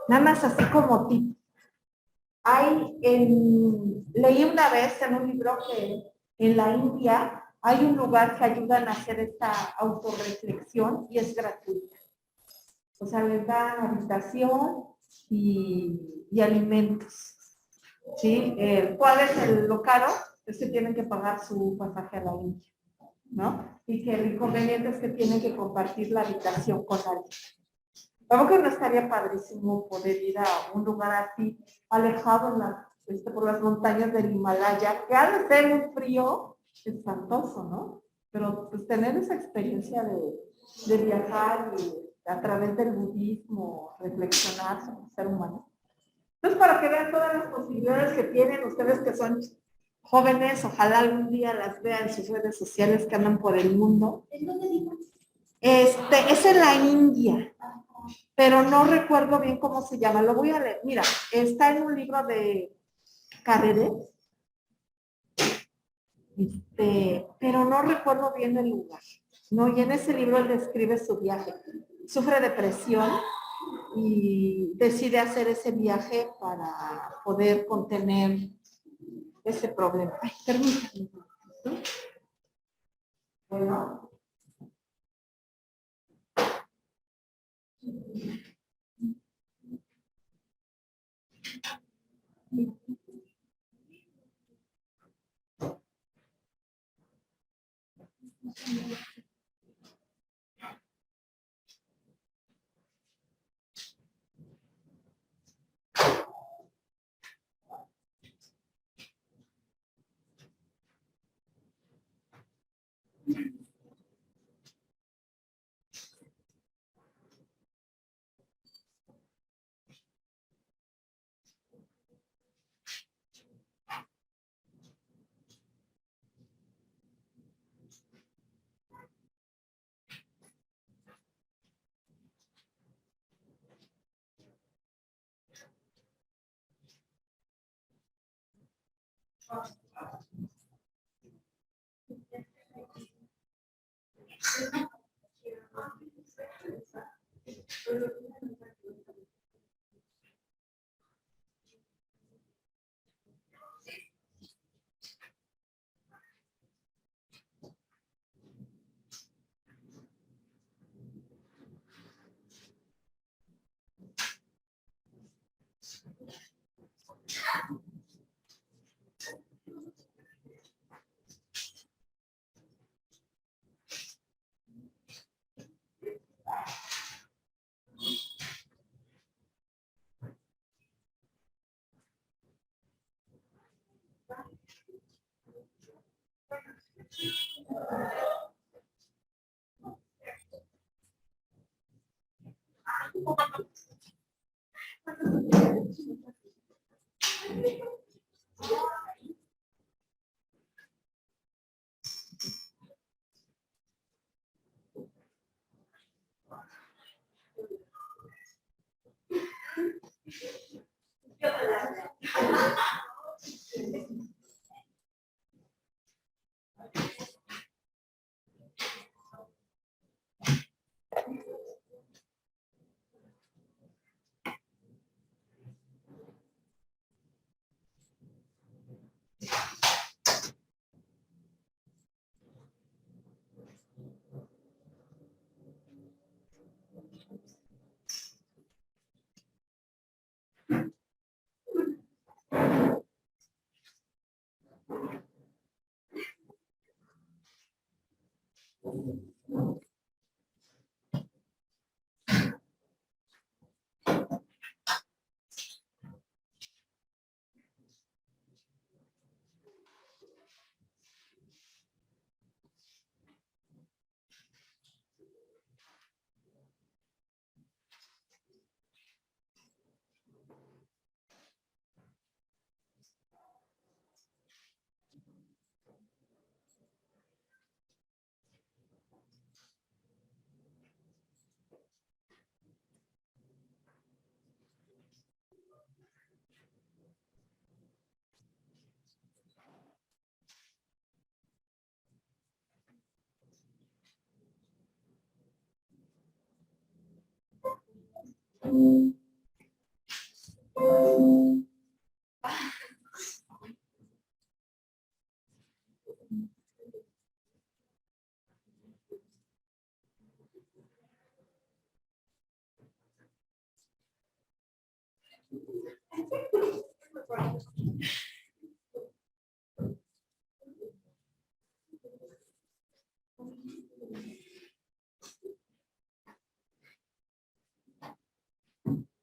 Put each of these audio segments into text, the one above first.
Nada más así como tip. Leí una vez en un libro que en la India hay un lugar que ayudan a hacer esta autorreflexión y es gratuita. O sea, les dan habitación y alimentos. ¿Sí? ¿Cuál es lo caro? Es que tienen que pagar su pasaje a la India, ¿no? Y que el inconveniente es que tienen que compartir la habitación con alguien. Creo que no estaría padrísimo poder ir a un lugar así, alejado por las montañas del Himalaya, que ha de ser un frío espantoso, ¿no? Pero pues tener esa experiencia de viajar y a través del budismo, reflexionar sobre el ser humano. Entonces, para que vean todas las posibilidades que tienen ustedes que son jóvenes, ojalá algún día las vean en sus redes sociales que andan por el mundo. ¿En dónde digo? Es en la India, pero no recuerdo bien cómo se llama. Lo voy a leer. Mira, está en un libro de Carrere, pero no recuerdo bien el lugar. No, y en ese libro él describe su viaje. Sufre depresión y decide hacer ese viaje para poder contener ese problema. Ay, permítame. Bueno.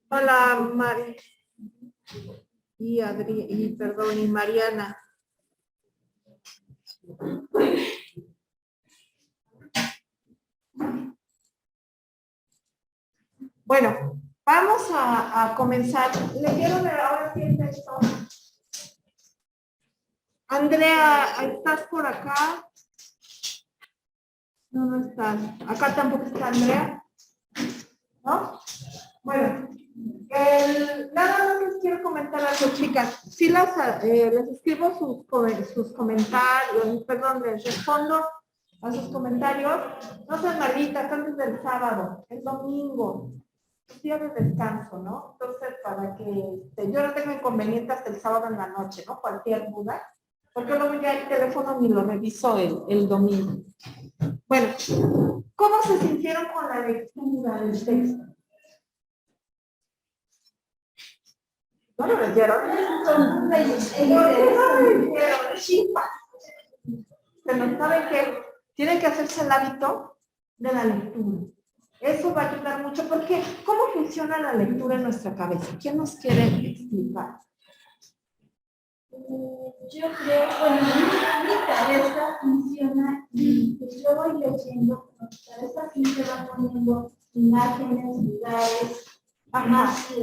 Hola, Mari. Y Adri, y Mariana. Bueno, vamos a comenzar. Le quiero ver ahora sí el texto. Andrea, ¿estás por acá? No, no estás. Acá tampoco está Andrea. ¿No? Bueno, nada más les quiero comentar algo, chicas. Sí les escribo sus comentarios, perdón, les respondo a sus comentarios. No sean malitas antes del sábado, el domingo, es día de descanso, ¿no? Entonces, para que yo no tengo inconveniente hasta el sábado en la noche, ¿no? Cualquier duda, porque luego ya el teléfono ni lo reviso el domingo. Bueno, ¿cómo se sintieron con la lectura del texto? ¿No lo leyeron? Pero ¿saben qué? Tienen que hacerse el hábito de la lectura. Eso va a ayudar mucho porque ¿cómo funciona la lectura en nuestra cabeza? ¿Quién nos quiere explicar? Yo creo, bueno, mi cabeza funciona y yo voy leyendo, mi cabeza siempre va poniendo imágenes, lugares, más que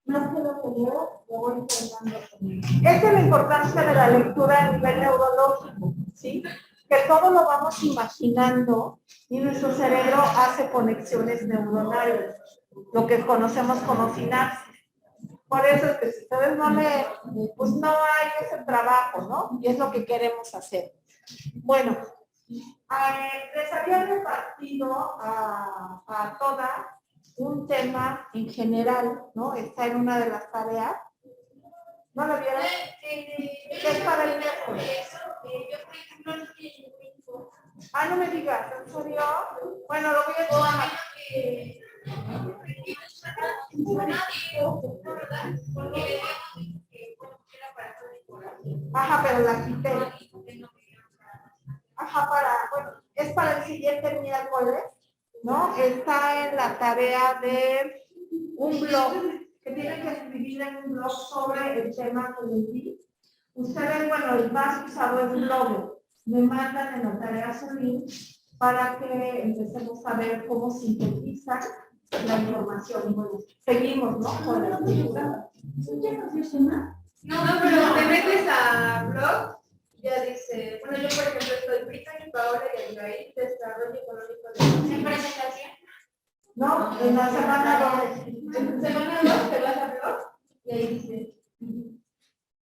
lo que leo, lo voy formando conmigo. Esa es la importancia de la lectura a nivel neurológico, ¿sí? Que todo lo vamos imaginando y nuestro cerebro hace conexiones neuronales, lo que conocemos como sinapsis. Por eso es que si ustedes no leen, pues no hay ese trabajo, ¿no? Y es lo que queremos hacer. Bueno, les había repartido a todas un tema en general, ¿no? Está en una de las tareas. ¿No lo vieron? ¿Qué es para el miércoles? Yo, por ejemplo, no tengo. Ah, no me digas, ¿en serio? Bueno, lo voy a echar. Ajá, pero la quité. Ajá, bueno, es para el siguiente miércoles, ¿no? Está en la tarea de un blog, que tienen que escribir en un blog sobre el tema que les di. Ustedes, bueno, el más usado es blog. Me mandan en la tarea su link para que empecemos a ver cómo sintetizan la información. Bueno, seguimos, ¿no? Con la escritura. No, pero te metes a blog, ya dice, bueno, yo por ejemplo estoy Brittany, Paola y Abigail, desarrollo económico de ¿Presentación? No, en la semana 2. En semana 2 te vas a blog y ahí dice,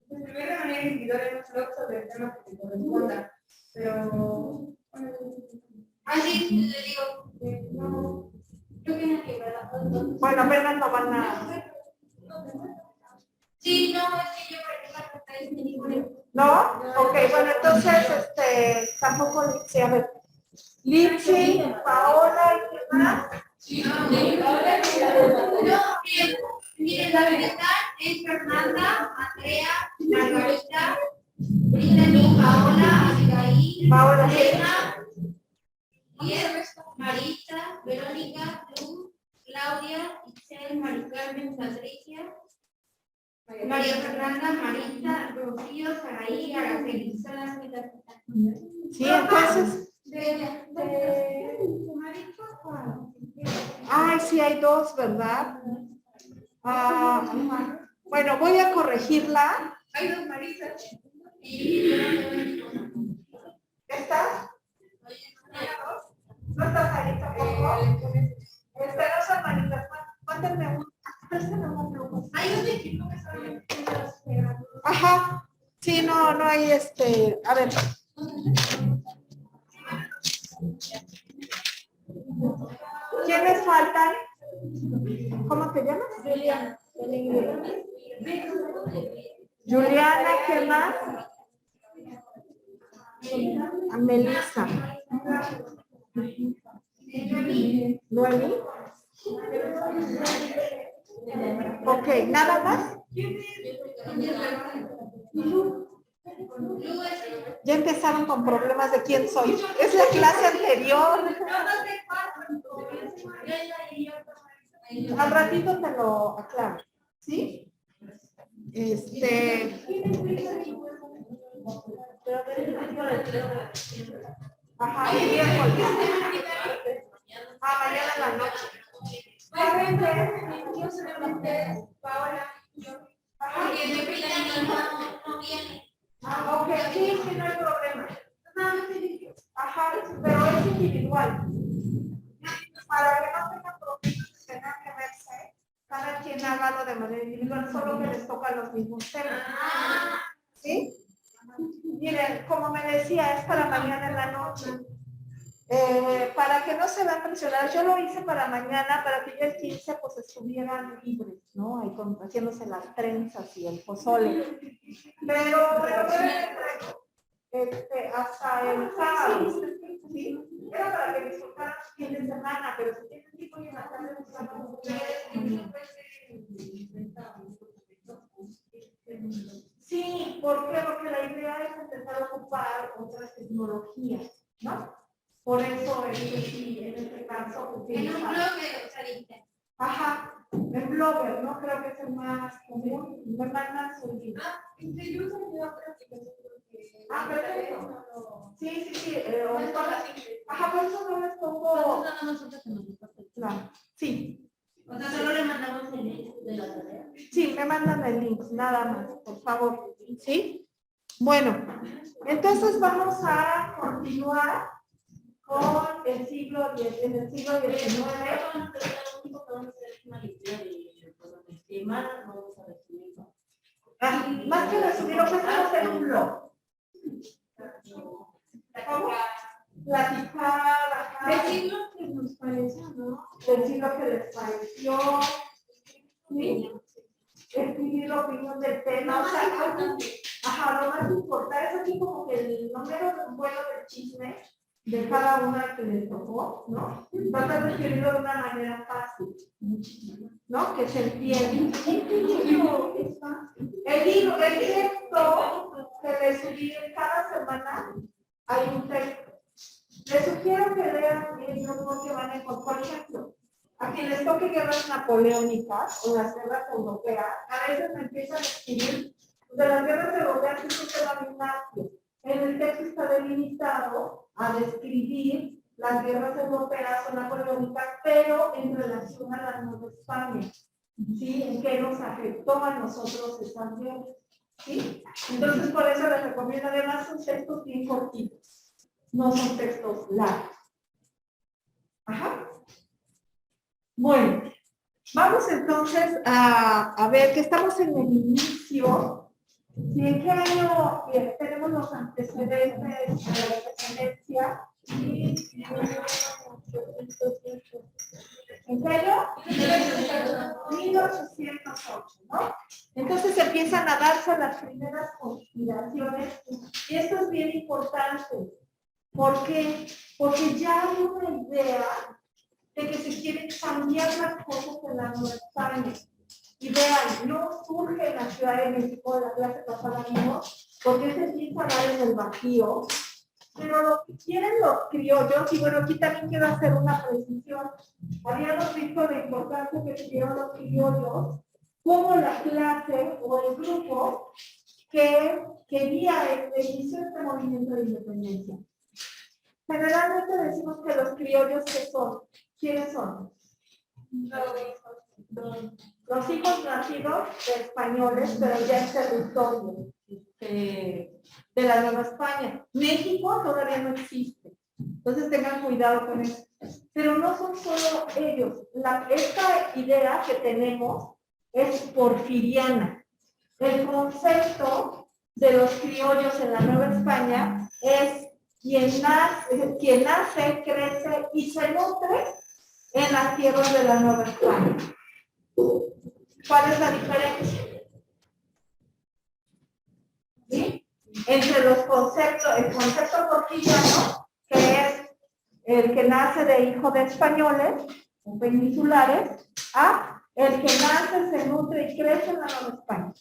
escribir de manera individual en un blog sobre el tema que te corresponda, pero... Así le digo, no, yo tengo que ver la foto. Bueno, apenas lo van a... Sí, no, es que yo por ejemplo, ¿No? Ok, bueno, entonces, tampoco Lipsy, a ver. Lipsy, Paola y qué más. Miren, la verdad es Fernanda, Andrea, Margarita, Brittany, Paola, Abigail, Paola, Elena, Marita, Verónica, Luz, Claudia, Itzel, Mari Carmen, Patricia, María Fernanda, Marita, Rocío, Saraí, Araceli. Son las mitad. Sí, entonces. Ay, sí, hay dos, ¿verdad? Bueno, voy a corregirla. Hay dos Marisas. ¿Estás? ¿No estás ahí tampoco? No son manitas. Mándenme un. Hay un equipo que solamente Ajá. Sí, no hay a ver. ¿Quiénes faltan? ¿Cómo te llamas? Juliana. Juliana, ¿qué más? A Melissa. Noemi. Ok, ¿nada más? Ya empezaron con problemas de quién soy. Es la clase anterior. Al ratito te lo aclaro. ¿Sí? Ajá, el miércoles. Mañana en la noche. Yo solamente Paola y yo. Porque de no viene. Ok, sí, no hay problema. Ajá, pero es individual. Para que no tengan problemas que tengan que verse, cada quien hágalo de manera individual, solo que les toca los mismos temas. ¿Sí? Miren, como me decía, es para mañana en la noche. Para que no se vean presionados, yo lo hice para mañana, para que ya el 15 pues estuvieran libres, ¿no? Ahí haciéndose las trenzas y el pozole. Pero hasta el sábado, ¿sí? Era para que disfrutaran su fin de semana, pero si tienen tiempo y en la tarde buscando sí, ¿por qué? Porque la idea es empezar a ocupar otras tecnologías, ¿no? Por eso es que sí, en este caso utiliza. En un blogger, Sarita. Ajá, el blogger, ¿no? Creo que es el más común, me mandan su link. Yo usé otra aplicación porque... Perfecto. Sí. Ajá, por eso no les pongo... Claro, sí. O sea, solo le mandamos el link de la tarea. Sí, me mandan el link, nada más, por favor. ¿Sí? Bueno, entonces vamos a continuar con el siglo XIX. Más que resumir, lo que es hacer un blog. ¿Cómo? Platicar, decir lo que nos parece, ¿no? decir lo que les pareció, ¿sí? Escribir la opinión del tema. O sea, lo más importante es así como que el número bueno del chisme de cada una que les tocó, ¿no? Tratar de escribirlo de una manera fácil, ¿no? Que se entienda. El texto que les subí cada semana, hay un texto. Les sugiero que lean el grupo que van a encontrar, por ejemplo, a quien les toque guerras napoleónicas o las guerras europeas, a veces me empiezan a escribir de las guerras europeas, que es un tema muy amplio. En el texto está delimitado a describir las guerras europeas o napoleónicas, pero en relación a la Nueva España, ¿sí? En qué nos afectó a nosotros esas guerras, ¿sí? Entonces, por eso les recomiendo, además, son textos bien cortitos, no son textos largos. Ajá. Bueno, vamos entonces a ver que estamos en el inicio. ¿Y en qué año tenemos los antecedentes de la independencia? ¿En qué año? 1808, ¿no? Entonces empiezan a darse las primeras conspiraciones y esto es bien importante. ¿Por qué? Porque ya hay una idea de que se quieren cambiar las cosas en la Nueva España. Y vean, no surge en la Ciudad de México, de la clase pasada, porque se empieza a dar en el vacío, pero lo que quieren los criollos, y bueno, aquí también quiero hacer una precisión, habíamos visto la importancia que tuvieron los criollos como la clase o el grupo que quería el inicio de este movimiento de independencia. Generalmente decimos que los criollos, ¿qué son? ¿Quiénes son? Los hijos nacidos de españoles, pero ya en territorio de la Nueva España. México todavía no existe. Entonces tengan cuidado con eso. Pero no son solo ellos. Esta idea que tenemos es porfiriana. El concepto de los criollos en la Nueva España es quien nace, crece y se nutre en las tierras de la Nueva España. ¿Cuál es la diferencia? ¿Sí? Entre los conceptos, el concepto porfiriano, que es el que nace de hijo de españoles o peninsulares, a El que nace, se nutre y crece en la Nueva España.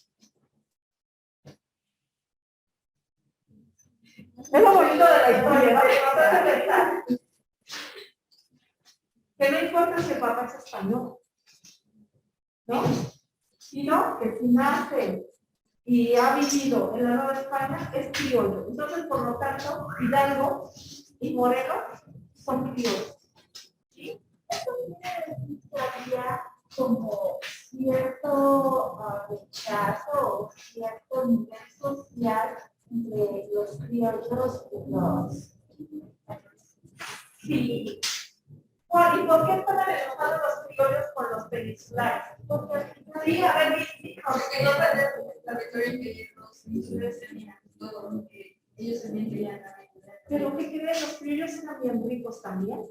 Es lo bonito de la historia, ¿no? Que no importa si el papá es español, ¿no? Sino que si nace y ha vivido en la Nueva España, es criollo. Entonces, por lo tanto, Hidalgo y Morelos son criollos. ¿Sí? Esto todavía como cierto rechazo o cierto nivel social de los criollos y los... Sí. ¿Y por qué están enojados los criollos con los peninsulares? Porque al final Sí, a ver, sí, Porque no perder la victoria que los insulares tenían, todo lo que ellos también querían ganar. pero ¿qué creen? Los criollos eran bien ricos también.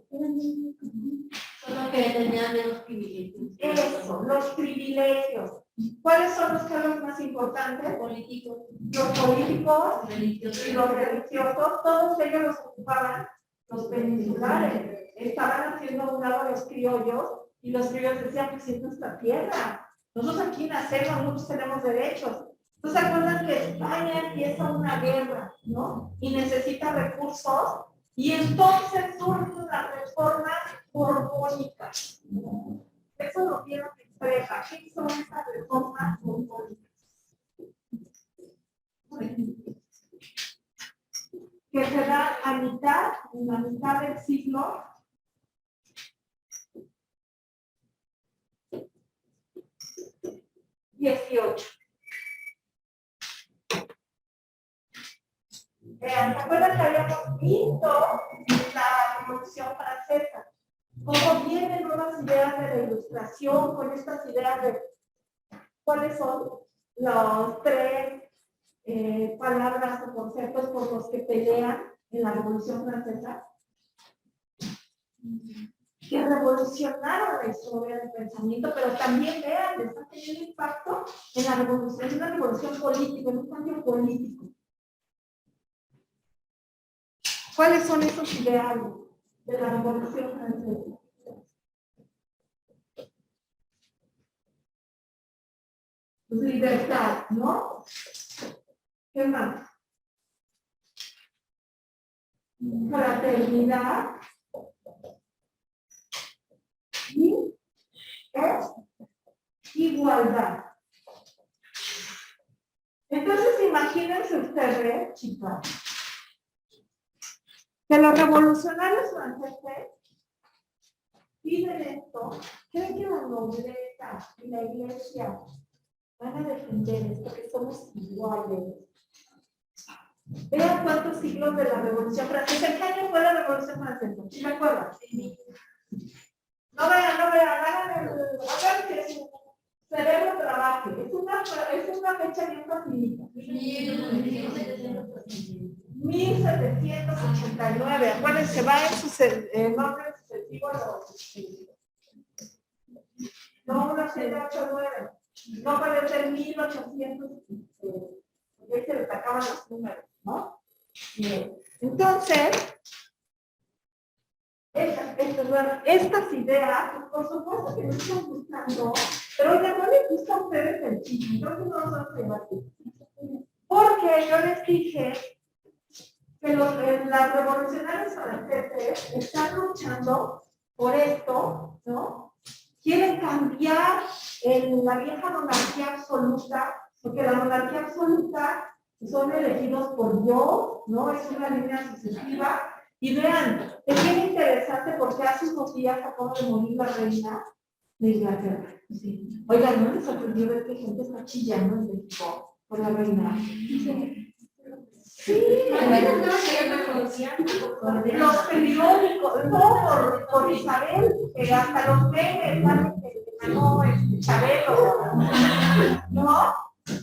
Solo que tenían menos privilegios. Eso, los privilegios. ¿Cuáles son los cargos más importantes? Políticos, Los políticos religiosos. y los religiosos, todos ellos los ocupaban los peninsulares. Estaban haciendo a un lado a los criollos y los criollos decían, pues es nuestra tierra. Nosotros aquí nacemos, muchos tenemos derechos. ¿No se acuerdan que España empieza una guerra, ¿no? Y necesita recursos y entonces surgen las reformas borbónicas. Eso lo quiero que expresa. ¿Qué son esas reformas borbónicas? Que se da en la mitad del siglo XVIII. ¿Se acuerdan que habíamos visto la Revolución Francesa? Cómo vienen nuevas ideas de la ilustración con estas ideas de cuáles son los tres palabras o conceptos por los que pelean en la Revolución Francesa, que revolucionaron la historia del pensamiento, pero también vean, está teniendo impacto en la revolución, es una revolución política, es un cambio político. ¿Cuáles son esos ideales de la Revolución Francesa? Pues libertad, ¿no? ¿Qué más? Fraternidad y igualdad. Entonces, imagínense ustedes, chicos, que los revolucionarios franceses piden esto, creen que la nobleza y la iglesia van a defender esto, que somos iguales. Vean cuántos siglos de la Revolución Francesa. ¿Qué año fue la Revolución Francesa? ¿Sí me acuerdan? No vean, hagan que su cerebro trabaje. Es una fecha bien facilita. 1789. Acuérdense, va en su nombre sucesivo no 1889. No puede ser 1800. Ahí se le sacaban los números, ¿no? Bien. Entonces, estas ideas, por supuesto que no están gustando, pero oigan, no les gusta a ustedes el chisme, creo que no nos vamos a debatir. Porque yo les dije que las revolucionarios franceses están luchando por esto, ¿no? Quieren cambiar la vieja monarquía absoluta, porque la monarquía absoluta son elegidos por Dios, ¿no? Es una línea sucesiva. Y vean, es bien interesante porque hace unos días acaba de morir la reina de Inglaterra. Sí. Oigan, ¿no les sorprendió ver que gente está chillando en México por la reina? Sí, los periódicos, no por Isabel, que hasta los memes saben que ganó Chabelo, ¿no?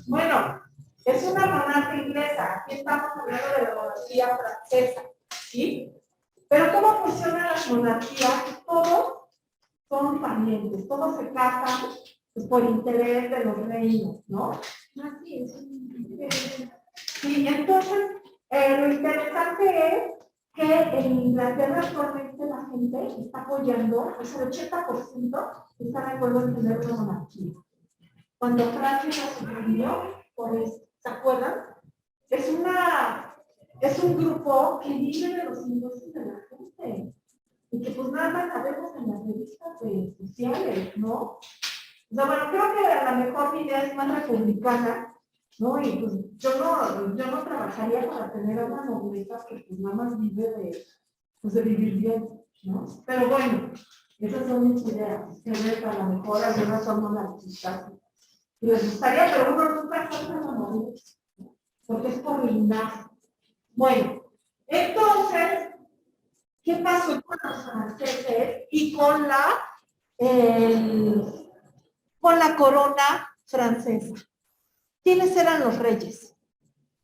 Bueno, es una monarquía inglesa, aquí estamos hablando de la monarquía francesa, ¿sí? Pero ¿cómo funcionan las monarquías? Todos son parientes, todos se casan pues, por interés de los reinos, ¿no? Así es. Sí, entonces, lo interesante es que en Inglaterra actualmente la esta gente está apoyando, o sea, el 80% está de acuerdo en tener una monarquía. Cuando Francia se suprimió, pues, ¿se acuerdan? Es un grupo que vive de los ingresos de la gente. Y que pues nada más la vemos en las revistas sociales, ¿no? O sea, bueno, creo que a lo mejor mi idea es más republicana, ¿no? Y pues yo no trabajaría para tener a una nobleza que pues nada más vive de vivir bien, ¿no? Pero bueno, esas son mis ideas. Ustedes a lo mejor algunas son monarquistas. Y les gustaría, pero uno nunca sabe la nobleza, porque es por linaje. Bueno, entonces, ¿qué pasó con los franceses y con la corona francesa? ¿Quiénes eran los reyes?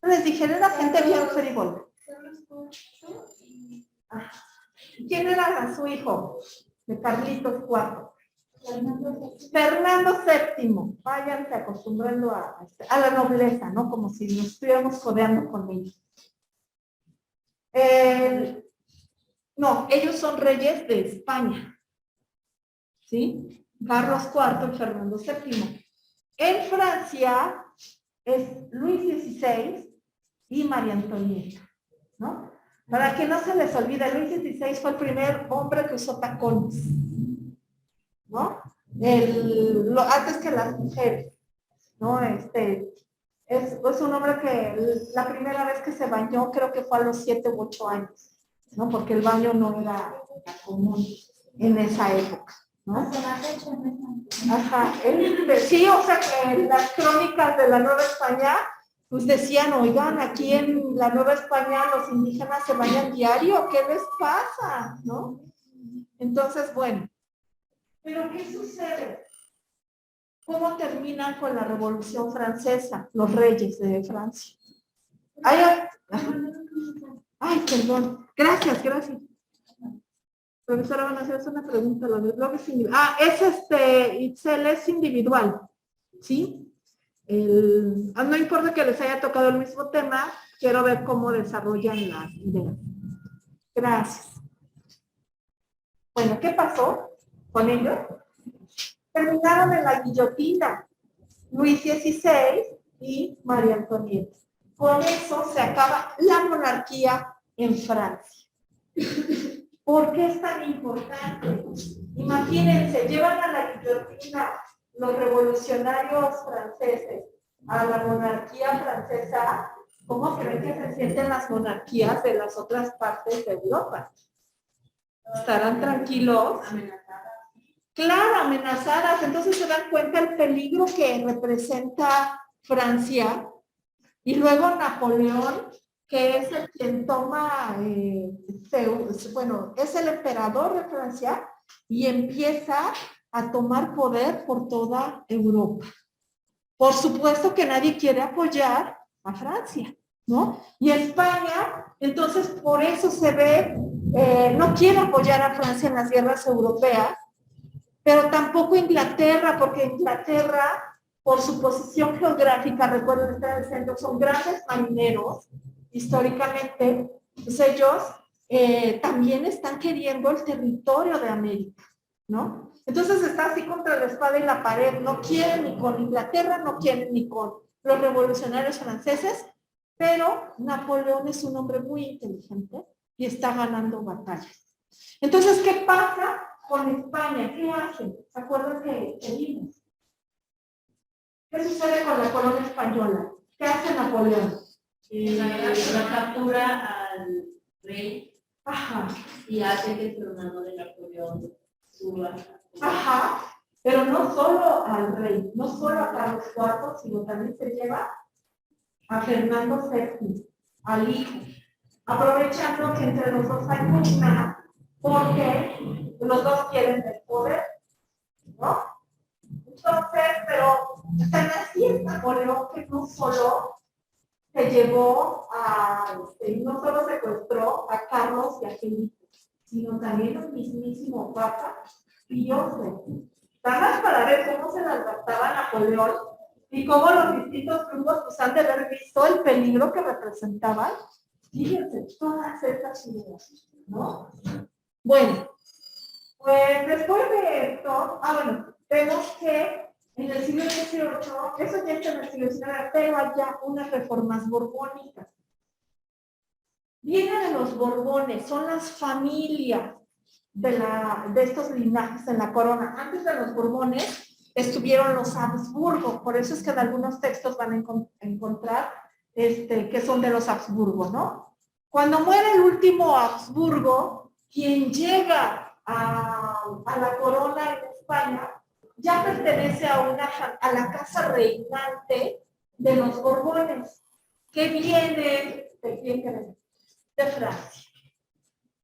Les dije, era gente bien frívola. ¿Quién era su hijo? De Carlitos IV. Fernando VII. Váyanse acostumbrando a la nobleza, ¿no? Como si nos estuviéramos codeando con ellos. No, ellos son reyes de España. ¿Sí? Carlos IV y Fernando VII. En Francia es Luis XVI y María Antonieta, ¿no? Para que no se les olvide, Luis XVI fue el primer hombre que usó tacones, ¿no? Antes que las mujeres, ¿no? Es un hombre que la primera vez que se bañó creo que fue a los 7 u 8 años, ¿no? Porque el baño no era común en esa época, ¿no? Ajá, sí, o sea que las crónicas de la Nueva España pues decían, oigan, aquí en la Nueva España los indígenas se bañan diario, ¿qué les pasa? ¿No? Entonces, bueno, ¿pero qué sucede? ¿Cómo terminan con la Revolución Francesa, los reyes de Francia? Ay, perdón. Gracias. Profesora, van a hacer una pregunta. Lo que es individual. Itzel es individual, ¿sí? No importa que les haya tocado el mismo tema, quiero ver cómo desarrollan las ideas. Gracias. Bueno, ¿qué pasó con ellos? Terminaron en la guillotina, Luis XVI y María Antonieta. Con eso se acaba la monarquía en Francia. ¿Por qué es tan importante? Imagínense, llevan a la guillotina los revolucionarios franceses a la monarquía francesa. ¿Cómo creen que se sienten las monarquías de las otras partes de Europa? ¿Estarán tranquilos? Claro, amenazadas. Entonces se dan cuenta el peligro que representa Francia. Y luego Napoleón, que es el quien toma, es el emperador de Francia y empieza a tomar poder por toda Europa. Por supuesto que nadie quiere apoyar a Francia, ¿no? Y España, entonces por eso se ve, no quiere apoyar a Francia en las guerras europeas, pero tampoco Inglaterra, porque Inglaterra, por su posición geográfica, recuerden, está en el centro, son grandes marineros, históricamente, pues ellos también están queriendo el territorio de América, ¿no? Entonces está así contra la espada y la pared, no quieren ni con Inglaterra, no quieren ni con los revolucionarios franceses, pero Napoleón es un hombre muy inteligente y está ganando batallas. Entonces, ¿qué pasa con España? ¿Qué hacen? ¿Se acuerdan que vimos? ¿Qué sucede con la corona española? ¿Qué hace Napoleón? La captura al rey. Ajá. Y hace que su hermano de Napoleón suba. Ajá. Pero no solo al rey, no solo a Carlos IV, sino también se lleva a Fernando VII, al hijo, aprovechando que entre los dos hay pugna, porque los dos quieren el poder, ¿no? Entonces, pero tan así es Napoleón que no solo se llevó no solo secuestró a Carlos y a Felipe, sino también el mismísimo Papa Pío XII. Nada más para ver cómo se le adaptaba Napoleón y cómo los distintos grupos pues, han de haber visto el peligro que representaban. Fíjense, todas estas ideas, ¿no? Bueno, después de esto, bueno, vemos que en el siglo XVIII, eso ya está en el siglo XIX, pero hay ya unas reformas borbónicas. Viene de los Borbones, son las familias de estos linajes en la corona. Antes de los Borbones estuvieron los Habsburgo, por eso es que en algunos textos van a encontrar que son de los Habsburgo, ¿no? Cuando muere el último Habsburgo, quien llega a la corona en España, ya pertenece a la casa reinante de los Borbones, que viene, ¿de quién creen? De Francia.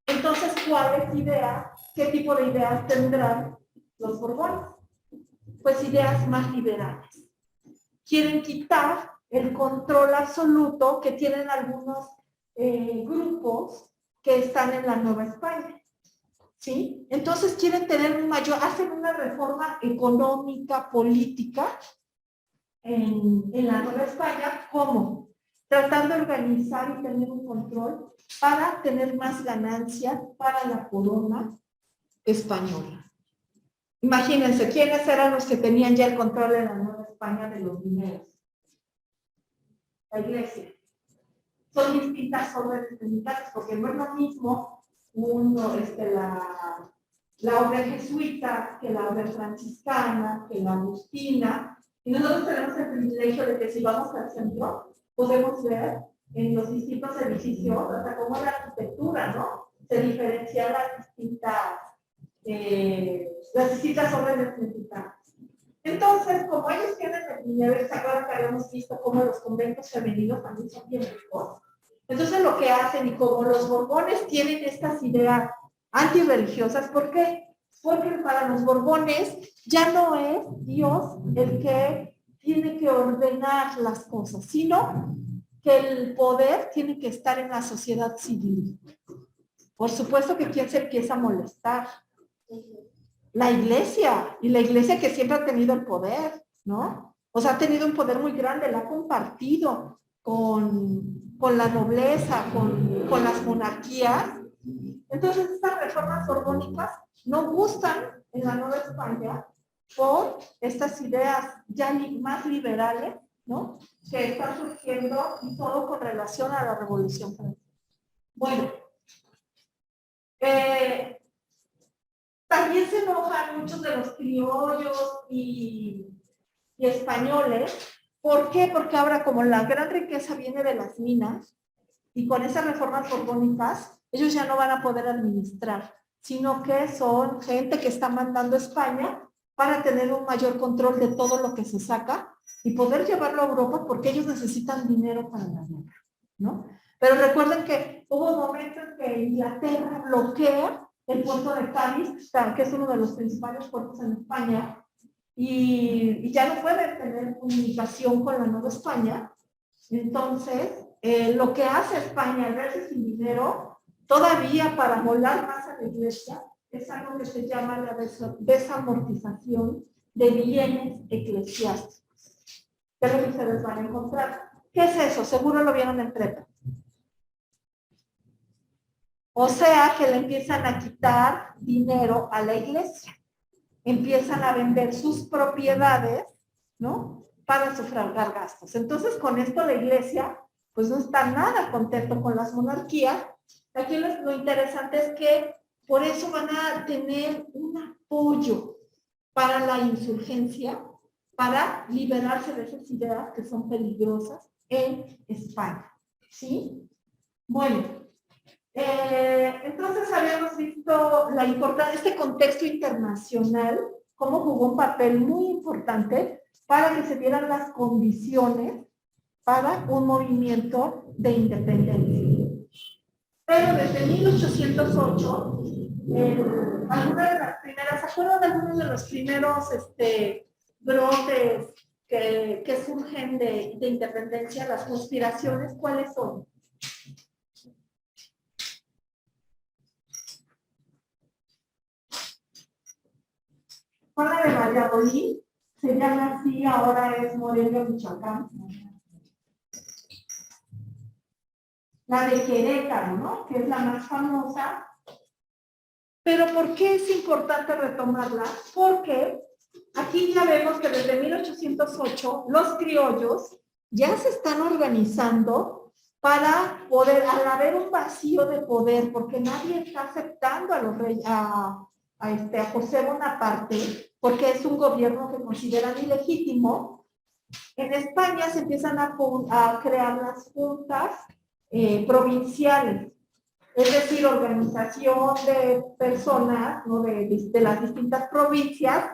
Entonces, ¿cuáles ideas, qué tipo de ideas tendrán los Borbones? Pues ideas más liberales. Quieren quitar el control absoluto que tienen algunos grupos que están en la Nueva España. ¿Sí? Entonces quieren tener hacen una reforma económica, política en la Nueva España. ¿Cómo? Tratando de organizar y tener un control para tener más ganancia para la corona española. Imagínense, ¿quiénes eran los que tenían ya el control de la Nueva España de los dineros? La iglesia. Son distintas órdenes militares, porque no es lo mismo la orden jesuita, que la orden franciscana, que la agustina. Y nosotros tenemos el privilegio de que si vamos al centro, podemos ver en los distintos edificios, hasta cómo la arquitectura, ¿no? Se diferencian las distintas órdenes militares. Entonces, como ellos tienen el dinero, ¿se acuerdan que habíamos visto cómo los conventos femeninos también son bien ricos? Entonces, lo que hacen, y como los Borbones tienen estas ideas antirreligiosas, ¿por qué? Porque para los Borbones ya no es Dios el que tiene que ordenar las cosas, sino que el poder tiene que estar en la sociedad civil. Por supuesto que ¿quién se empieza a molestar? La iglesia, y la iglesia que siempre ha tenido el poder, ¿no? O sea, ha tenido un poder muy grande, la ha compartido con la nobleza, con las monarquías. Entonces, estas reformas borbónicas no gustan en la Nueva España por estas ideas ya más liberales, ¿no? Que están surgiendo y todo con relación a la Revolución Francesa. Bueno, también se enojan muchos de los criollos y españoles. ¿Por qué? Porque ahora, como la gran riqueza viene de las minas, y con esas reformas borbónicas, ellos ya no van a poder administrar, sino que son gente que está mandando a España para tener un mayor control de todo lo que se saca y poder llevarlo a Europa, porque ellos necesitan dinero para la guerra, ¿no? Pero recuerden que hubo momentos que Inglaterra bloquea el puerto de Cádiz, que es uno de los principales puertos en España, y ya no pueden tener comunicación con la Nueva España. Entonces, lo que hace España al verse sin dinero, todavía para volar más a la iglesia, es algo que se llama la desamortización de bienes eclesiásticos. ¿Qué es lo que ustedes van a encontrar? ¿Qué es eso? Seguro lo vieron en prepa. O sea, que le empiezan a quitar dinero a la iglesia. Empiezan a vender sus propiedades, ¿no? Para sufragar gastos. Entonces, con esto la iglesia, pues no está nada contento con las monarquías. Aquí lo interesante es que por eso van a tener un apoyo para la insurgencia, para liberarse de esas ideas que son peligrosas en España. ¿Sí? Bueno, entonces habíamos visto la importancia de este contexto internacional, cómo jugó un papel muy importante para que se dieran las condiciones para un movimiento de independencia. Pero desde 1808, algunas de las primeras, ¿se acuerdan de algunos de los primeros brotes que surgen de independencia, las conspiraciones? ¿Cuáles son? Zona de Valladolid, se llama así, ahora es Morelia, Michoacán. La de Querétaro, ¿no? Que es la más famosa, Pero ¿por qué es importante retomarla? Porque aquí ya vemos que desde 1808 los criollos ya se están organizando para poder, al haber un vacío de poder, porque nadie está aceptando a los reyes, a José Bonaparte, porque es un gobierno que consideran ilegítimo. En España se empiezan a crear las juntas provinciales, es decir, organización de personas, ¿no? de las distintas provincias,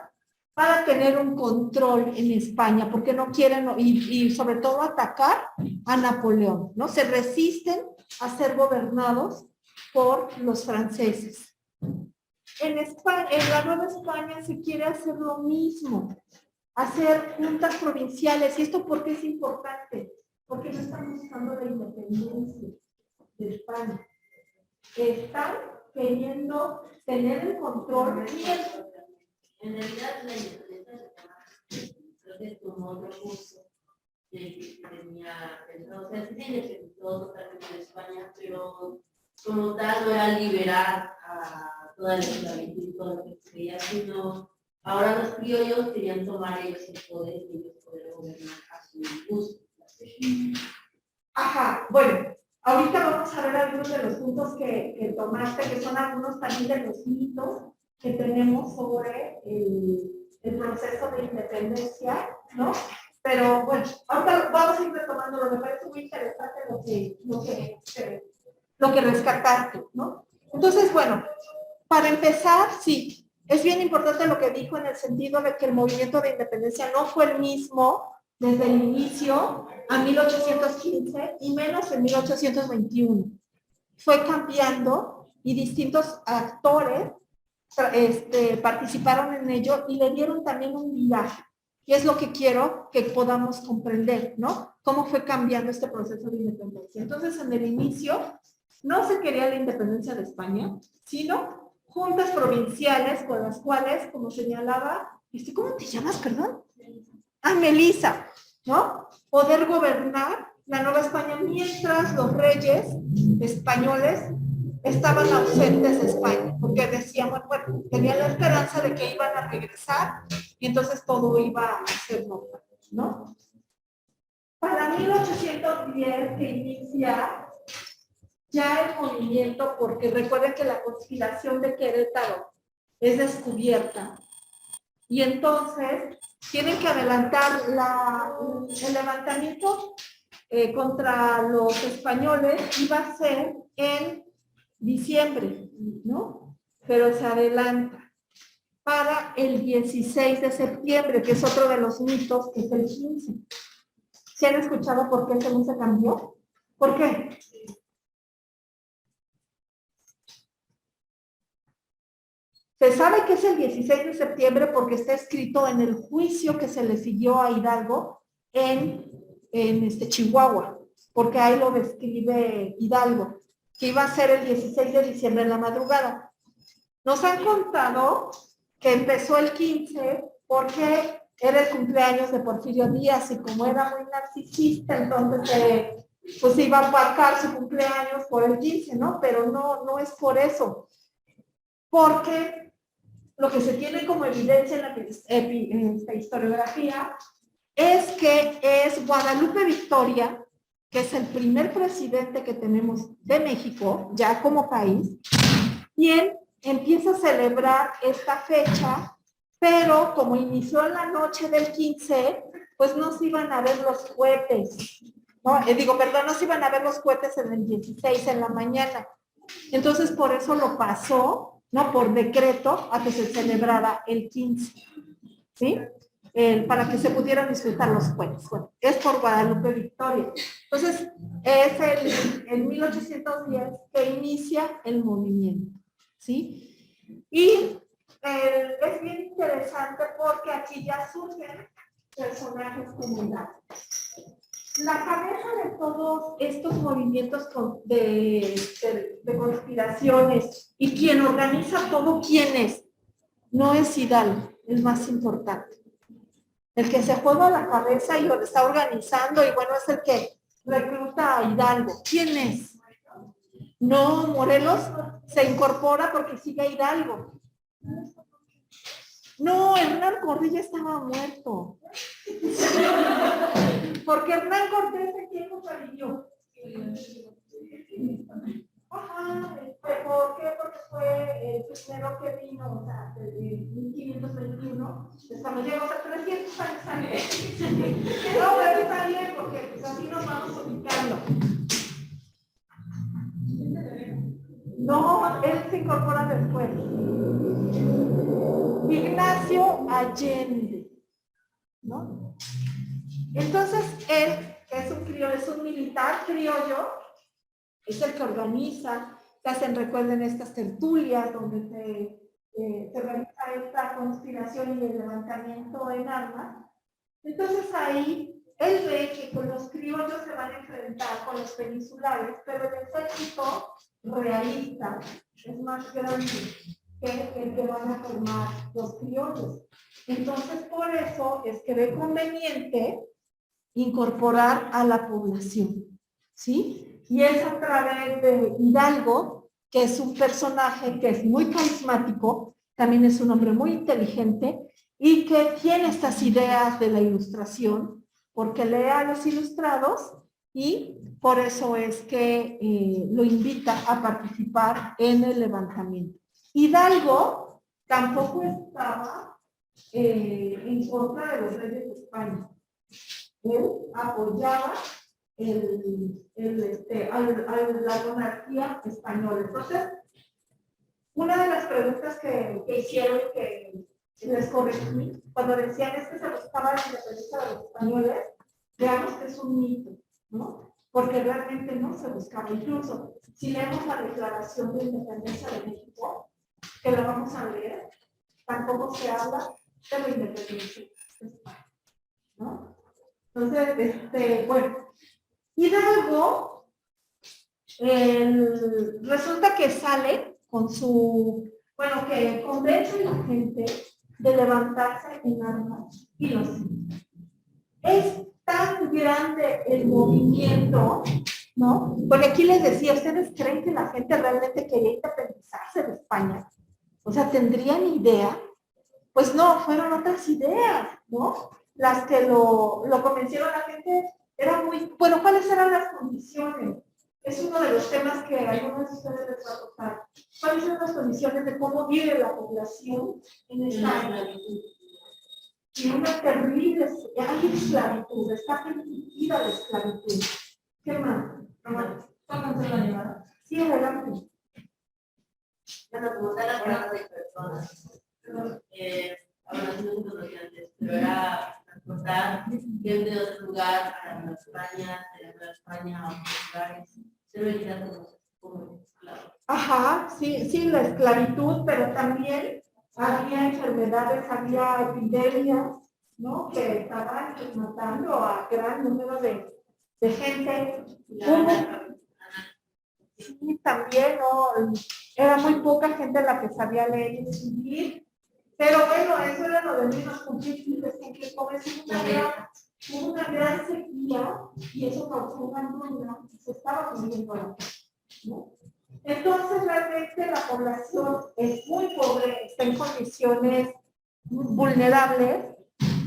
para tener un control en España, porque no quieren, y sobre todo atacar a Napoleón, ¿no? Se resisten a ser gobernados por los franceses. En España, en la Nueva España se quiere hacer lo mismo, hacer juntas provinciales. ¿Y esto por qué es importante? Porque no están buscando la independencia de España. Están queriendo tener el control. En realidad, la independencia creo que tomó otro curso que tenía pensado. O sea, sí se independizó totalmente de España, pero como tal no era liberar a toda la esclavitud y todo lo que se quería, sino ahora los criollos querían tomar ellos el poder y ellos poder gobernar a su gusto. Ajá, bueno, ahorita vamos a ver algunos de los puntos que tomaste, que son algunos también de los mitos que tenemos sobre el proceso de independencia, ¿no? Pero bueno, ahorita vamos a ir retomándolo. Me parece muy interesante lo que rescataste, ¿no? Entonces, bueno, para empezar, sí, es bien importante lo que dijo en el sentido de que el movimiento de independencia no fue el mismo desde el inicio a 1815 y menos en 1821. Fue cambiando y distintos actores participaron en ello y le dieron también un viaje. Y es lo que quiero que podamos comprender, ¿no? Cómo fue cambiando este proceso de independencia. Entonces, en el inicio, no se quería la independencia de España, sino juntas provinciales con las cuales, como señalaba, ¿cómo te llamas, perdón? Melissa, ¿no? Poder gobernar la Nueva España mientras los reyes españoles estaban ausentes de España, porque decían, bueno, tenían la esperanza de que iban a regresar y entonces todo iba a ser normal, ¿no? Para 1810 que inicia ya el movimiento, porque recuerden que la conspiración de Querétaro es descubierta y entonces tienen que adelantar el levantamiento contra los españoles, iba a ser en diciembre, ¿no? Pero se adelanta para el 16 de septiembre, que es otro de los mitos, que es el 15. ¿Se han escuchado por qué según se cambió? ¿Por qué? Se sabe que es el 16 de septiembre porque está escrito en el juicio que se le siguió a Hidalgo en Chihuahua, porque ahí lo describe Hidalgo, que iba a ser el 16 de diciembre en la madrugada. Nos han contado que empezó el 15 porque era el cumpleaños de Porfirio Díaz y como era muy narcisista, entonces pues iba a aparcar su cumpleaños por el 15, ¿no? Pero no es por eso. Porque lo que se tiene como evidencia en esta historiografía es que es Guadalupe Victoria, que es el primer presidente que tenemos de México, ya como país, quien empieza a celebrar esta fecha, pero como inició en la noche del 15, pues no se iban a ver los cohetes, ¿no? No se iban a ver los cohetes en el 16 en la mañana. Entonces, por eso lo pasó, ¿no? Por decreto a que se celebrara el 15, ¿sí? Para que se pudieran disfrutar los cohetes. Bueno, es por Guadalupe Victoria. Entonces, es en 1810 que inicia el movimiento, ¿sí? Y es bien interesante porque aquí ya surgen personajes como Hidalgo. La cabeza de todos estos movimientos de conspiraciones y quien organiza todo, ¿quién es? No es Hidalgo, el más importante. El que se juega la cabeza y lo está organizando y bueno, es el que recluta a Hidalgo. ¿Quién es? No, Morelos se incorpora porque sigue Hidalgo. No, Hernán Cortés estaba muerto. Porque Hernán Cortés aquí en vivió. Ajá, ¿por qué? Porque fue el primero que vino, o sea, desde 1521, estamos llegando a 300 años antes. No, pero está bien, porque pues, así nos vamos ubicando. No, él se incorpora después. Ignacio Allende, ¿no? Entonces, él es un criollo, es un militar criollo, es el que organiza, se hacen, recuerden, estas tertulias donde se realiza esta conspiración y el levantamiento en armas. Entonces ahí él ve que con los criollos se van a enfrentar con los peninsulares, pero el ejército realista es más grande que el que van a formar los criollos. Entonces por eso es que ve conveniente incorporar a la población, ¿sí? Y es a través de Hidalgo, que es un personaje que es muy carismático, también es un hombre muy inteligente y que tiene estas ideas de la ilustración, porque lee a los ilustrados y por eso es que lo invita a participar en el levantamiento. Hidalgo tampoco estaba en contra de los reyes de España. Él apoyaba la monarquía española. Entonces, una de las preguntas que hicieron que les corregí, cuando decían es que se buscaba la independencia de los españoles, veamos que es un mito, ¿no? Porque realmente no se buscaba. Incluso, si leemos la Declaración de Independencia de México, que la vamos a leer, tampoco se habla de la independencia de España, ¿no? Entonces, bueno, Hidalgo resulta que sale con su, bueno, que convence a la gente de levantarse en armas y los es tan grande el movimiento, ¿no? Porque aquí les decía, ¿ustedes creen que la gente realmente quería independizarse de España? O sea, ¿tendrían idea? Pues no, fueron otras ideas, ¿no? Las que lo convencieron a la gente, era muy, bueno, ¿cuáles eran las condiciones? Es uno de los temas que a algunos de ustedes les va a tocar. ¿Cuáles son las condiciones de cómo vive la población en esta esclavitud? Y una terrible, hay esclavitud, está permitida la esclavitud. ¿Qué más? ¿Cuándo se la llevaron? Sí, adelante. Bueno, como tal, la trata de personas. Ahora sí no lo que antes, pero era transportar gente de otro lugar a la Nueva España, de la Nueva España a otros lugares. Se lo decía como esclavo. Ajá, sí, sí, la esclavitud, pero también había enfermedades, había epidemias, ¿no? Que estaban matando a gran número de gente. Sí, también, ¿no? Era muy poca gente la que sabía leer y escribir. Pero bueno, eso era lo de menos conflictos, en que hubo una gran sequía y eso causó una hambruna y se estaba muriendo la gente, ¿no? Entonces, realmente la población es muy pobre, está en condiciones vulnerables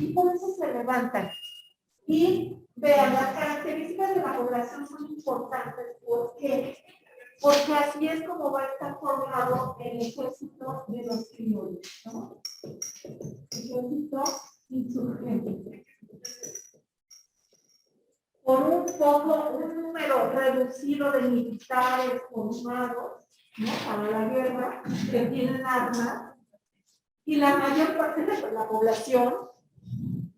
y por eso se levantan. Y vean, las características de la población son importantes. ¿Por qué? Porque así es como va a estar formado el ejército de los criollos, ¿no? Ejército insurgente. Por un número reducido de militares formados, ¿no? Para la guerra, que tienen armas, y la mayor parte de la población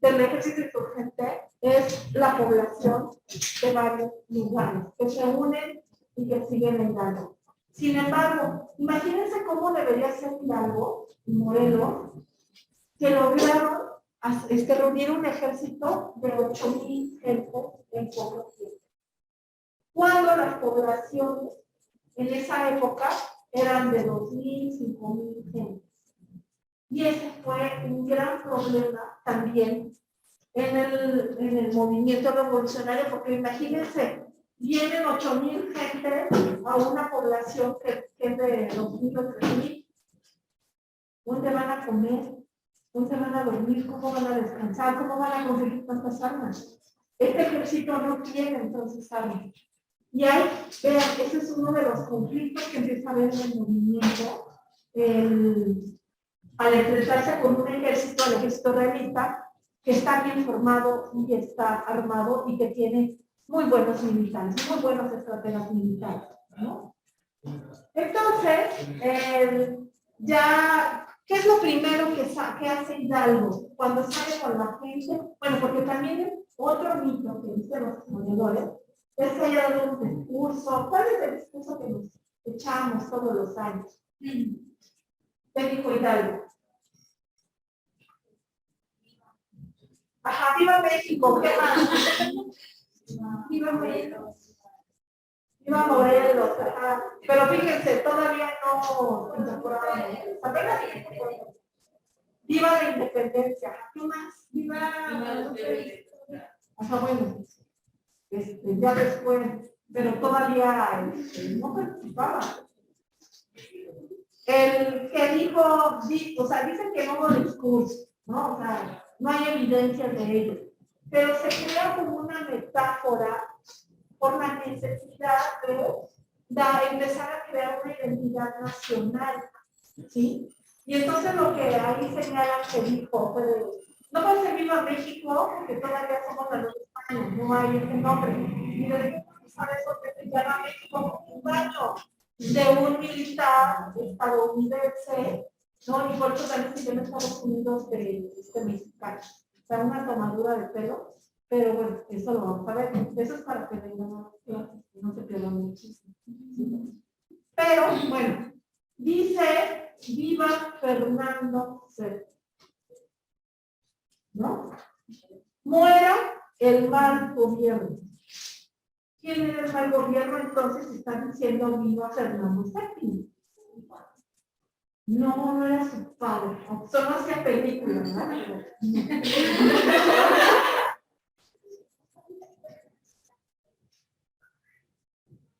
del ejército insurgente es la población de varios lugares que se unen y que siguen en Hidalgo. Sin embargo, imagínense cómo debería ser Hidalgo y Morelos, que lograron reunir un ejército de 8,000 gentes en poco tiempo. Cuando las poblaciones en esa época eran de 2,000, 5,000 gentes. Y ese fue un gran problema también en el movimiento revolucionario, porque imagínense, vienen 8,000 gente a una población que es de 2,000 o 3,000. ¿Dónde van a comer? ¿Dónde van a dormir? ¿Cómo van a descansar? ¿Cómo van a conseguir tantas armas? Este ejército no tiene entonces armas. Y ahí, vean, ese es uno de los conflictos que empieza a haber en el movimiento. Al enfrentarse con un ejército, el ejército realista, que está bien formado y está armado y que tiene muy buenos militares, muy buenos estrategas militares, ¿no? Entonces, ya, ¿qué es lo primero que hace Hidalgo cuando sale con la gente? Bueno, porque también otro mito que dicen los historiadores es que haya dado un discurso. ¿Cuál es el discurso que nos echamos todos los años? ¿Qué dijo Hidalgo? Ajá, ¡viva México! ¿Qué más? ¡Viva México! ¡Viva Morelos! Ajá. Pero fíjense, todavía no incorporaban. Apenas ¡viva la independencia! ¿Qué más? ¡Viva! Ajá, bueno. Ya después, pero todavía no participaba. El que dijo, o sea, dicen que no hubo discurso, ¿no? O sea, no hay evidencia de ello, pero se crea como una metáfora por la necesidad de empezar a crear una identidad nacional, ¿sí? Y entonces lo que ahí señalan que dijo, no puede ser viva México, porque todavía somos la Nueva España, no hay ese nombre. Y debemos usar eso que se llama México como un daño de un militar estadounidense, ¿no? Y por eso también se llama Estados Unidos de mexicano. O sea, una tomadura de pelo, pero bueno, eso lo vamos a ver. Eso es para que vengan no se pierdan muchísimo. Pero bueno, dice, viva Fernando VII, ¿no? Muera el mal gobierno. ¿Quién era el mal gobierno? Entonces están diciendo viva Fernando VII. No, no era su padre. Solo hacía películas, ¿verdad?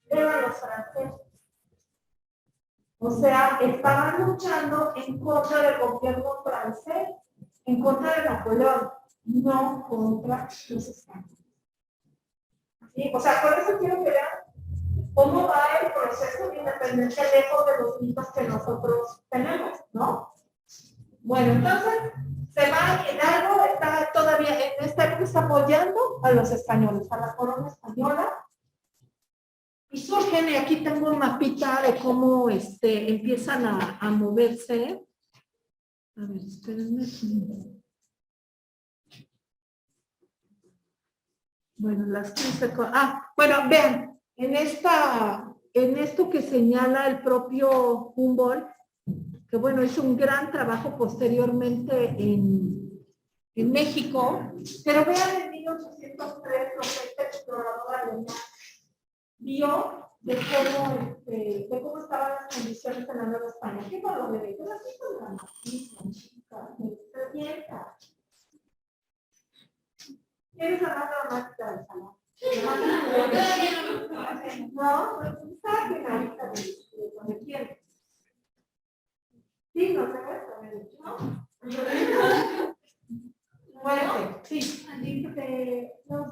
Eran los franceses. O sea, estaban luchando en contra del gobierno francés, en contra de Napoleón, no contra los españoles. ¿Sí? O sea, por eso quiero que vean cómo va el proceso de independencia lejos de los mitos que nosotros tenemos, ¿no? Bueno, entonces, se va Hidalgo, está todavía en esta época está apoyando a los españoles, a la corona española. Y surgen, y aquí tengo un mapita de cómo empiezan a moverse. A ver, espérenme. Bueno, las 15 bueno, vean, en esto que señala el propio Humboldt, que bueno, hizo un gran trabajo posteriormente en México, pero vean en 1803 lo que este explorador alemán vio de cómo estaban las condiciones en la Nueva España. ¿Qué valor de ellos? Así con la noticia, chicas, despierta. ¿Quieres hablar de la máquina del salón? No, pues saquen ahorita de donde quieran. Sí, no se ve, ¿no? Bueno, sí. Los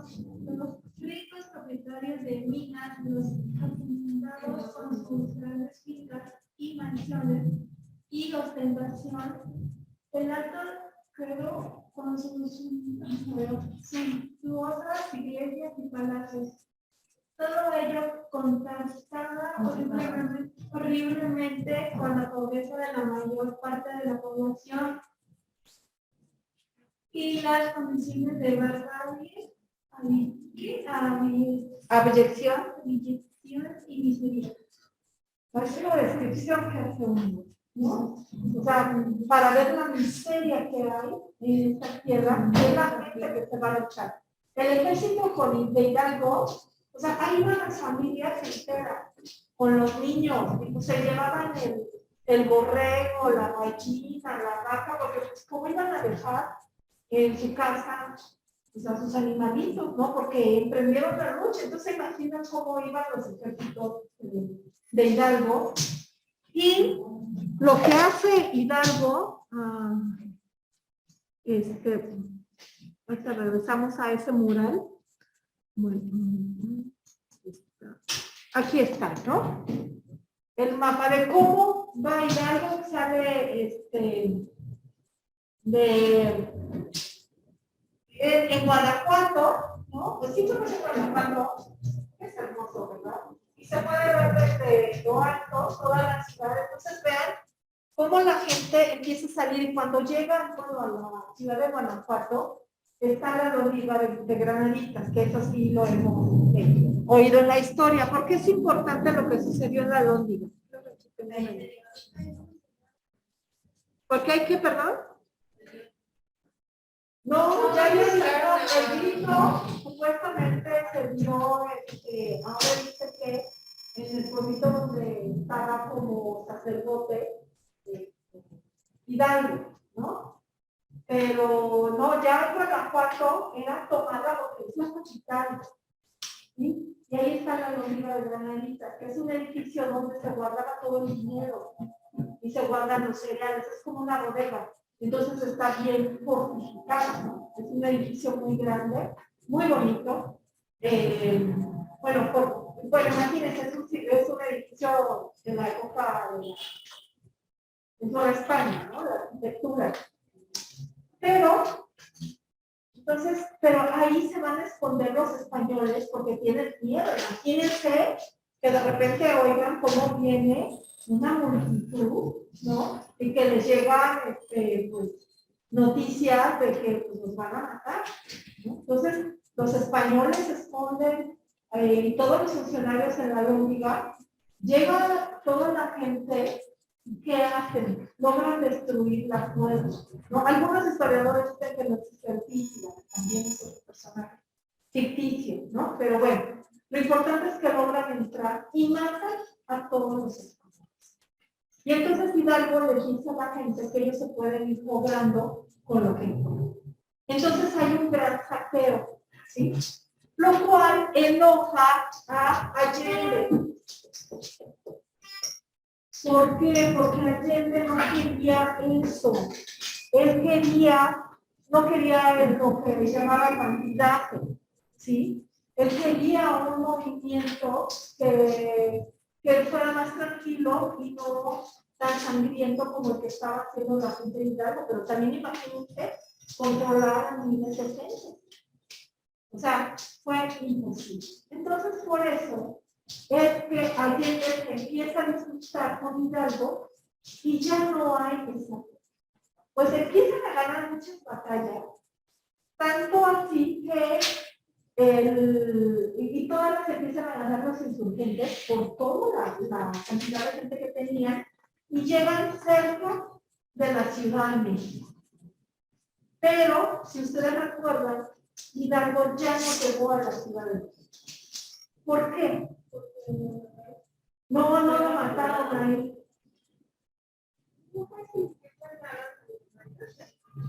ricos propietarios de minas, los hacendados con sus grandes fincas y mansiones y ostentación, el alto creó con sus suntuosas iglesias y palacios. Todo ello contrastaba horriblemente con la pobreza de la mayor parte de la población y las condiciones de barbarie, Abyección. y miseria. Es la descripción que hace uno, ¿no? O sea, para ver la miseria que hay en esta tierra, es la gente que se va a luchar. El ejército de Hidalgo, o sea, hay unas familias enteras con los niños, y pues se llevaban el borrego, la gallina, la vaca, porque pues, ¿cómo iban a dejar en su casa pues, a sus animalitos, ¿no? Porque emprendieron la lucha. Entonces, imaginen cómo iban los ejércitos de Hidalgo. Y lo que hace Hidalgo, ahorita regresamos a ese mural. Bueno, aquí está, ¿no? El mapa de cómo va Hidalgo, sale en Guanajuato, ¿no? Pues sí, porque Guanajuato es hermoso, ¿verdad? Y se puede ver desde lo alto toda la ciudad. Entonces vean cómo la gente empieza a salir y cuando llegan a la ciudad de Guanajuato, está la loriga de Granaditas, que eso sí lo hemos oído en la historia, porque es importante lo que sucedió en la lóndiga. ¿Por qué hay que, perdón? No, ya el grito supuestamente se dio, ahora dice que en el pueblito donde estaba como sacerdote Hidalgo, ¿no? Pero no, ya en Guanajuato era tomada lo que es la capital, ¿sí? Y ahí está la lóndiga de Granadita, que es un edificio donde se guardaba todo el dinero y se guardan los cereales, es como una bodega. Entonces está bien fortificado, ¿no? Es un edificio muy grande, muy bonito. Bueno, imagínense, es un edificio de la época de Nueva España, ¿no? La arquitectura. Pero ahí se van a esconder los españoles porque tienen miedo. Imagínense que de repente oigan cómo viene una multitud, ¿no? Y que les llegan pues, noticias de que pues, los van a matar, ¿no? Entonces, los españoles se esconden y todos los funcionarios en la lóndiga, llega toda la gente. ¿Qué hacen? Logran destruir la fuerza, ¿no? Algunos historiadores dicen que no existe el Tísila, también es otro personaje ficticio, ¿no? Pero bueno, lo importante es que logran entrar y matan a todos los españoles. Y entonces Hidalgo le dice a la gente que ellos se pueden ir cobrando con lo que encuentran. Entonces hay un gran saqueo, ¿sí? Lo cual enoja a Allende. ¿Por qué? Porque Allende no quería eso. Él no quería lo que le llamaba candidato, ¿sí? Él quería un movimiento que fuera más tranquilo y no tan sangriento como el que estaba haciendo la gente de Hidalgo, pero también imagínense controlar a miles de gente. O sea, fue imposible. Entonces, por eso es que Allende se empieza a disputar con Hidalgo y ya no hay esa. Pues empiezan a ganar muchas batallas, tanto así que y todas las empiezan a ganar los insurgentes por toda la cantidad de gente que tenían y llegan cerca de la Ciudad de México. Pero, si ustedes recuerdan, Hidalgo ya no llegó a la Ciudad de México. ¿Por qué? No lo mataron ahí.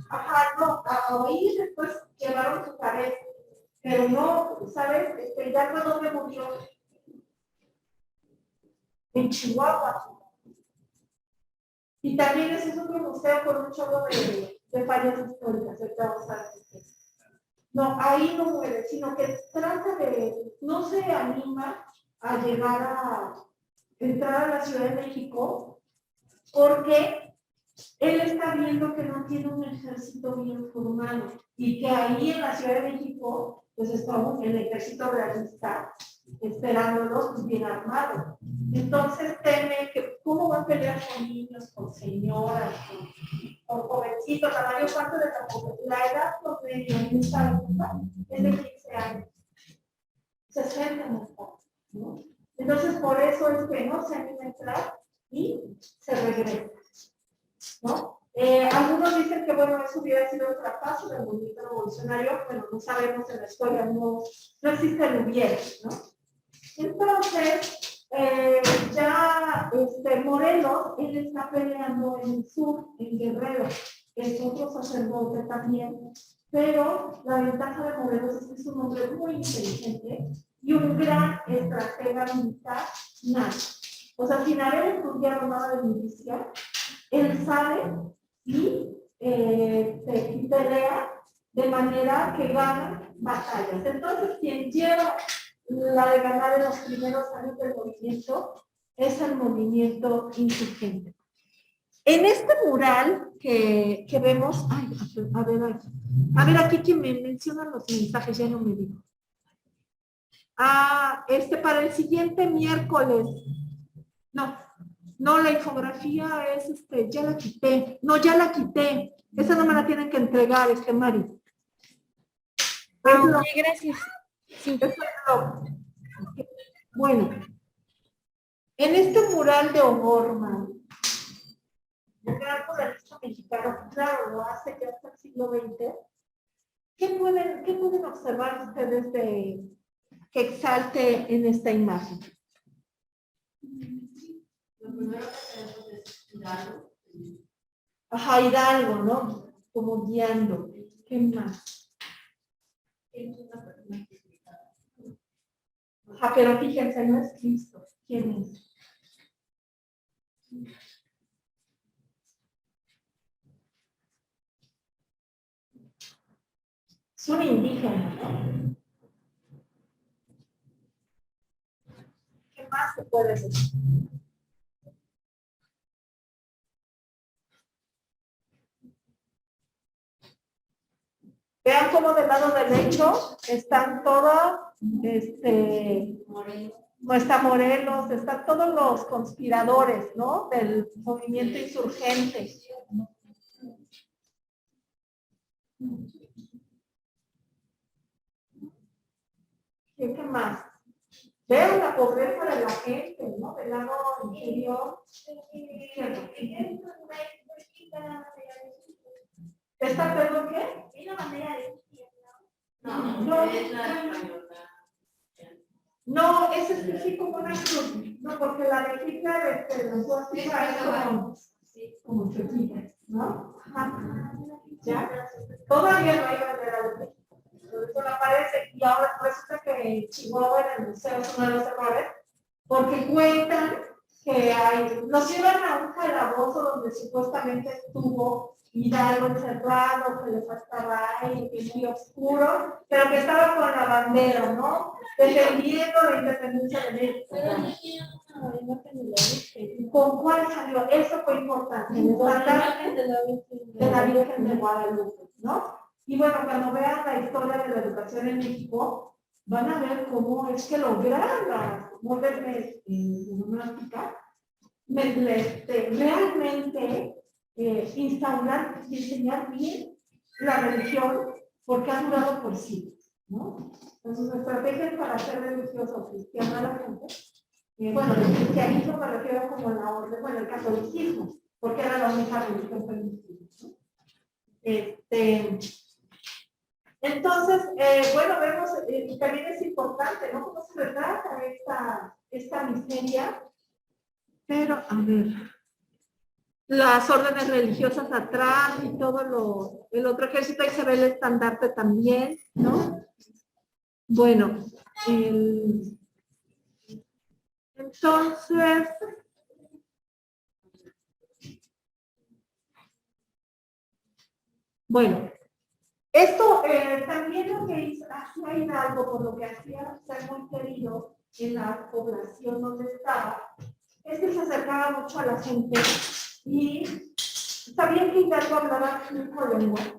Ajá, no, ahí después llevaron su cabeza. Pero no, ¿sabes? Hidalgo ¿dónde murió? En Chihuahua. Y también ese es otro museo con un chorro de fallas históricas. No, ahí no muere, sino que trata no se anima a llegar a entrar a la Ciudad de México porque él está viendo que no tiene un ejército bien formado y que ahí en la Ciudad de México pues está el ejército realista esperándolos pues, bien armado. Entonces teme que cómo va a pelear con niños, con señoras, con jovencitos, a mayor parte de la edad promedio en esta época es de 15 años. 60 ¿no? Entonces por eso es que no se anima a entrar y se regresa, ¿no? Algunos dicen que bueno, eso hubiera sido un fracaso del movimiento revolucionario, pero no sabemos en la historia, no existe el hubiera, ¿no? Entonces, Morelos, él está peleando en el sur, en Guerrero, es otro sacerdote también, pero la ventaja de Morelos es que es un hombre muy inteligente y un gran estratega militar nato. O sea, sin haber estudiado nada de milicia, él sabe y pelea de manera que gana batallas. Entonces, quien lleva la de ganar en los primeros años del movimiento es el movimiento insurgente. En este mural que vemos, ay, a ver aquí quien me menciona los mensajes, ya no me dijo. Para el siguiente miércoles. No, la infografía es, ya la quité. No, ya la quité. Esa no me la tienen que entregar, Mari. Ok, gracias. Sí. Bueno, en este mural de O'Gorman, el gran muralista mexicano, claro, lo hace ya hasta el siglo XX. ¿Qué pueden observar ustedes que exalte en esta imagen? Lo primero que tenemos es Hidalgo. Ajá, Hidalgo, ¿no? Como guiando. ¿Qué más? Es una persona crucificada. Ajá, pero fíjense, no es Cristo. ¿Quién es? Es un indígena, ¿no? ¿Qué más se puede decir? Vean cómo del lado derecho están todos, no está Morelos, están todos los conspiradores, ¿no? Del movimiento insurgente. ¿Qué más? Vean la pobreza de la gente, ¿no? Del lado inferior. ¿Esta perdón qué? Es la bandera de No, es la española. No, ese es sí como una cruz. No, porque la de Hitler, los dos es como chiquita, ¿no? Ajá. ¿Ya? Todavía no hay bandera de México. Por eso no aparece. Y ahora resulta que Chihuahua en el museo es uno de los errores, porque cuentan que nos llevan a un calabozo donde supuestamente estuvo Hidalgo encerrado, que le faltaba aire, que es muy oscuro, pero que estaba con la bandera, ¿no? Defendiendo la independencia de México. ¿Con cuál salió? Eso fue importante. De la Virgen de Guadalupe, ¿no? Y bueno, cuando vean la historia de la educación en México, van a ver cómo es que lograron las órdenes monásticas realmente instaurar y enseñar bien la religión, porque ha durado por siglos, ¿no? Entonces, estrategias para hacer religioso o cristiano a la gente, bueno, el cristianismo me refiero como la orden, bueno, el catolicismo, porque era la única religión permitida, ¿no? Entonces, bueno, vemos, también es importante, ¿no? Cómo se retrata esta miseria, pero, a ver, las órdenes religiosas atrás y todo el otro ejército, ahí se ve el estandarte también, ¿no? Bueno, entonces, bueno, esto también lo que hacía Hidalgo, por lo que hacía ser muy querido en la población donde estaba, es que se acercaba mucho a la gente y sabían que Hidalgo hablaba 5 lenguas.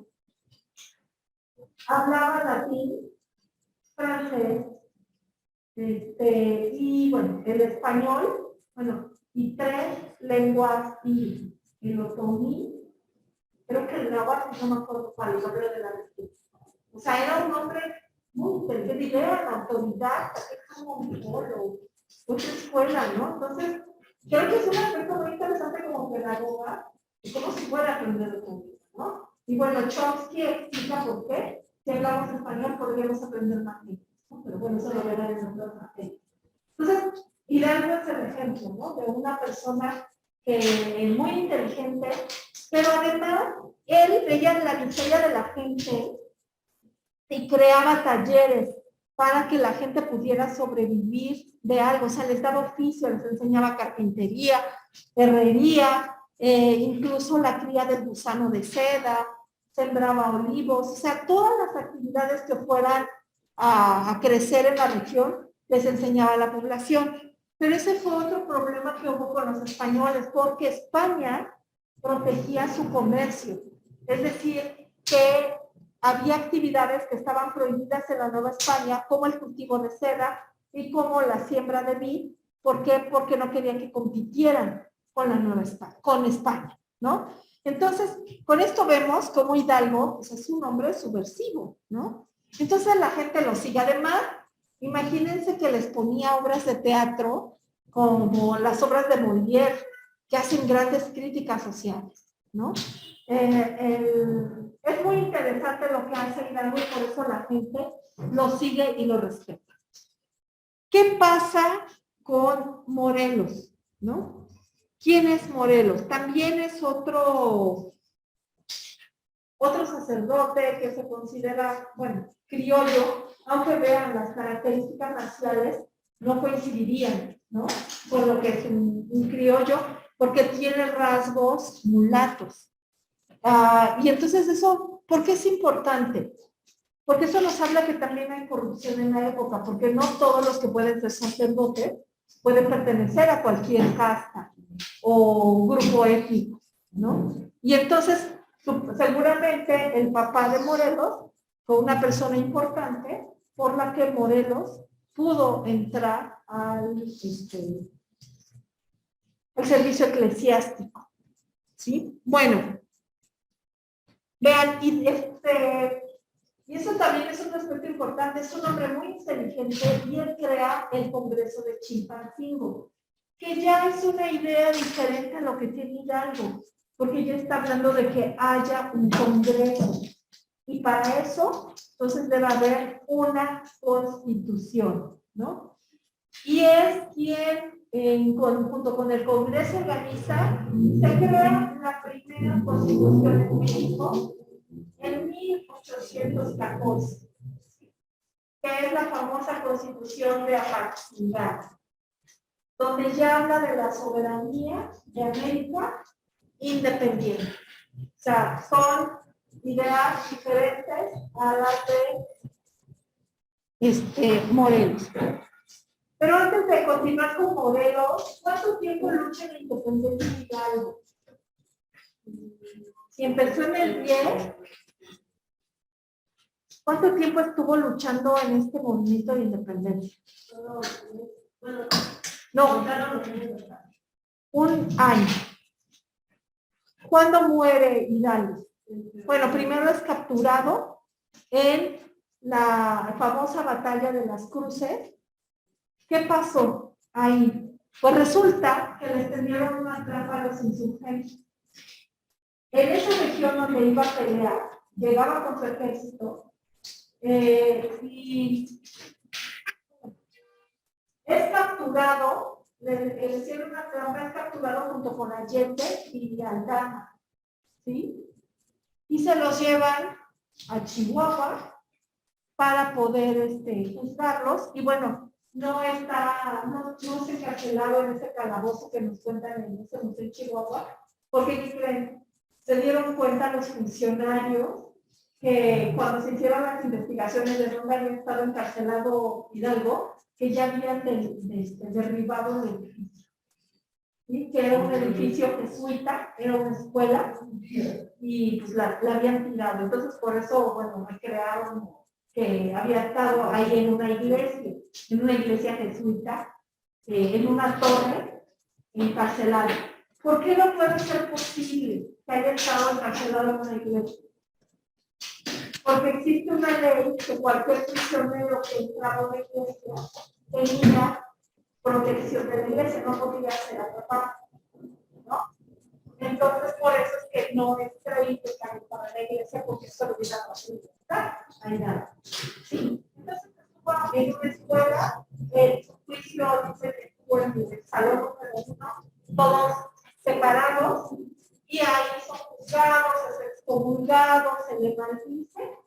Hablaba latín, francés, y bueno, el español, bueno, y 3 lenguas indígenas, el otomí, creo que el náhuatl, no me acuerdo cuál, el nombre de la región. O sea, era un hombre muy inteligente, era la autoridad, es como un psicólogo, otra escuela, ¿no? Entonces, creo que es un aspecto muy interesante como pedagoga, y cómo se puede aprender de todo, ¿no? Y bueno, Chomsky explica por qué, si hablamos español podríamos aprender más bien, ¿no? Pero bueno, eso lo verán en otras materias. Entonces, Hidalgo es el ejemplo, ¿no? De una persona muy inteligente, pero además él veía la miseria de la gente y creaba talleres para que la gente pudiera sobrevivir de algo. O sea, les daba oficio, les enseñaba carpintería, herrería, incluso la cría del gusano de seda, sembraba olivos, o sea, todas las actividades que fueran a crecer en la región, les enseñaba a la población. Pero ese fue otro problema que hubo con los españoles, porque España protegía su comercio. Es decir, que había actividades que estaban prohibidas en la Nueva España, como el cultivo de seda y como la siembra de vid. ¿Por qué? Porque no querían que compitieran con la Nueva España, con España, ¿no? Entonces, con esto vemos cómo Hidalgo pues, es un hombre subversivo, ¿no? Entonces la gente lo sigue. Además, imagínense que les ponía obras de teatro como las obras de Molière, que hacen grandes críticas sociales, ¿no? Es muy interesante lo que hace Hidalgo y por eso la gente lo sigue y lo respeta. ¿Qué pasa con Morelos, no? ¿Quién es Morelos? También es otro sacerdote que se considera, bueno, criollo, aunque vean las características raciales, no coincidirían, ¿no? Con lo que es un criollo, porque tiene rasgos mulatos. Y entonces eso, ¿por qué es importante? Porque eso nos habla que también hay corrupción en la época, porque no todos los que pueden ser sacerdotes pueden pertenecer a cualquier casta o grupo étnico, ¿no? Y entonces, seguramente el papá de Morelos fue una persona importante por la que Morelos pudo entrar al servicio eclesiástico, ¿sí? Bueno, vean, y eso también es un aspecto importante, es un hombre muy inteligente y él crea el Congreso de Chilpancingo, que ya es una idea diferente a lo que tiene Hidalgo, porque ya está hablando de que haya un congreso. Y para eso, entonces debe haber una constitución, ¿no? Y es quien, junto con el Congreso organiza, se crea la primera constitución en México en 1814, que es la famosa Constitución de Apatzingán, donde ya habla de la soberanía de América independiente. O sea, son ideas diferentes a las de Morelos. Pero antes de continuar con Morelos, ¿cuánto tiempo lucha la independencia de Hidalgo? Si empezó en el 10, ¿cuánto tiempo estuvo luchando en este movimiento de independencia? No, un año. ¿Cuándo muere Hidalgo? Bueno, primero es capturado en la famosa batalla de las Cruces. ¿Qué pasó ahí? Pues resulta que les tendieron una trampa a los insurgentes. En esa región donde iba a pelear, llegaba con su ejército y es capturado, le hicieron una trampa, es capturado junto con Allende y Aldama, ¿sí? Y se los llevan a Chihuahua para poder juzgarlos. Y bueno, no se encarcelado en ese calabozo que nos cuentan en ese museo en Chihuahua, porque se dieron cuenta los funcionarios que cuando se hicieron las investigaciones de dónde había estado encarcelado Hidalgo, que ya habían derribado el edificio. ¿Sí? Que era un edificio jesuita, era una escuela, y pues la habían tirado. Entonces, por eso, bueno, recrearon que había estado ahí en una iglesia jesuita, en una torre, encarcelado. ¿Por qué no puede ser posible que haya estado encarcelado en una iglesia? Porque existe una ley que cualquier prisionero que entraba a una iglesia tenía protección de la iglesia, no podía ser atrapado, ¿no? Entonces, por eso es que no es creíble para la iglesia, porque eso lo hubiera posible. Hay nada. ¿Sí? Entonces, en una escuela, el juicio dice que estuvo en el salón número 1, todos separados, y ahí son juzgados, se excomulgados, se le maldice,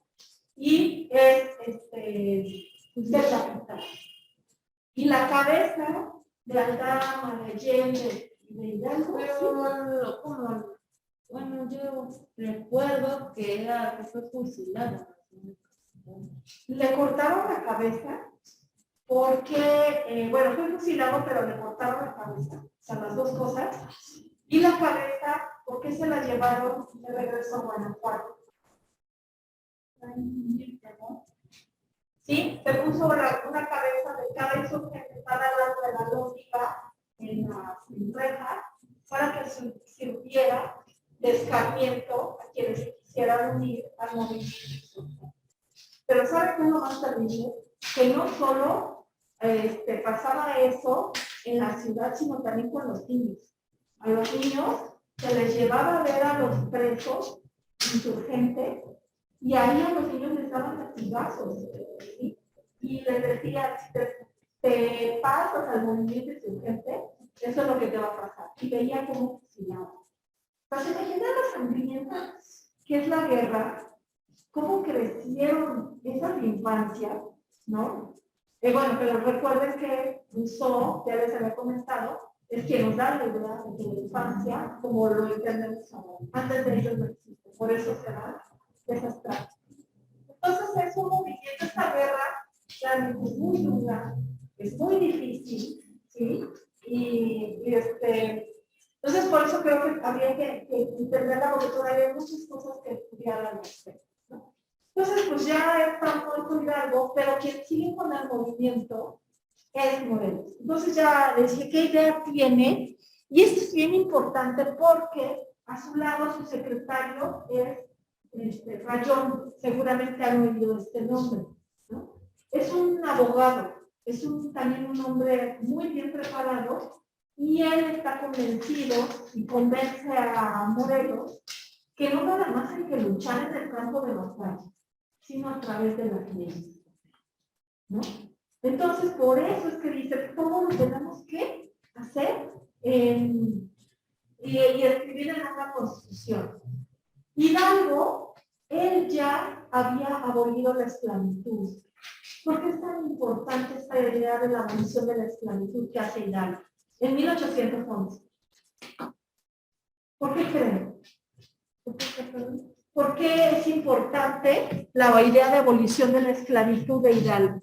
y es de capital. Y la cabeza de Aldama, de Allende y de Hidalgo, Pero, como, bueno, yo recuerdo que fue fusilada. le cortaron la cabeza porque, bueno, fue fusilado, pero le cortaron la cabeza, o sea, las dos cosas. Y la cabeza, ¿por qué se la llevaron de regreso a Guanajuato? Sí, se puso una cabeza de cada insurgente para lado de la lógica en la reja para que sirviera de escarmiento a quienes quisieran unir al movimiento. Pero ¿sabe qué es lo más terrible? Que no solo pasaba eso en la ciudad, sino también con los niños. A los niños se les llevaba a ver a los presos insurgentes y ahí a los niños les daban latigazos, ¿sí? Y les decían, si te pasas al movimiento insurgente, eso es lo que te va a pasar. Y veía cómo fusilaban. Para se imaginan la sangrienta que es la guerra, cómo crecieron esas infancias, ¿no? Bueno, pero recuerden que Rousseau, ya les había comentado, es quien nos da la idea de la infancia como lo entendemos ahora. Antes de ellos no existe, por eso se dan esas prácticas. Entonces es un movimiento, esta guerra realmente es muy dura, es muy difícil, ¿sí? Entonces por eso creo que habría que entenderla porque todavía hay muchas cosas que estudiar al respecto. Entonces, pues ya está muerto Hidalgo, pero quien sigue con el movimiento es Morelos. Entonces ya les dije qué idea tiene, y esto es bien importante porque a su lado su secretario es Rayón, seguramente han oído este nombre, ¿no? Es un abogado, es también un hombre muy bien preparado, y él está convencido y convence a Morelos que no nada más hay que luchar en el campo de batalla, sino a través de las leyes, ¿no? Entonces, por eso es que dice, ¿cómo lo tenemos que hacer? Y escribir en una constitución. Hidalgo, él ya había abolido la esclavitud. ¿Por qué es tan importante esta idea de la abolición de la esclavitud que hace Hidalgo? En 1811. ¿Por qué creen? ¿Por qué es importante la idea de abolición de la esclavitud de Hidalgo?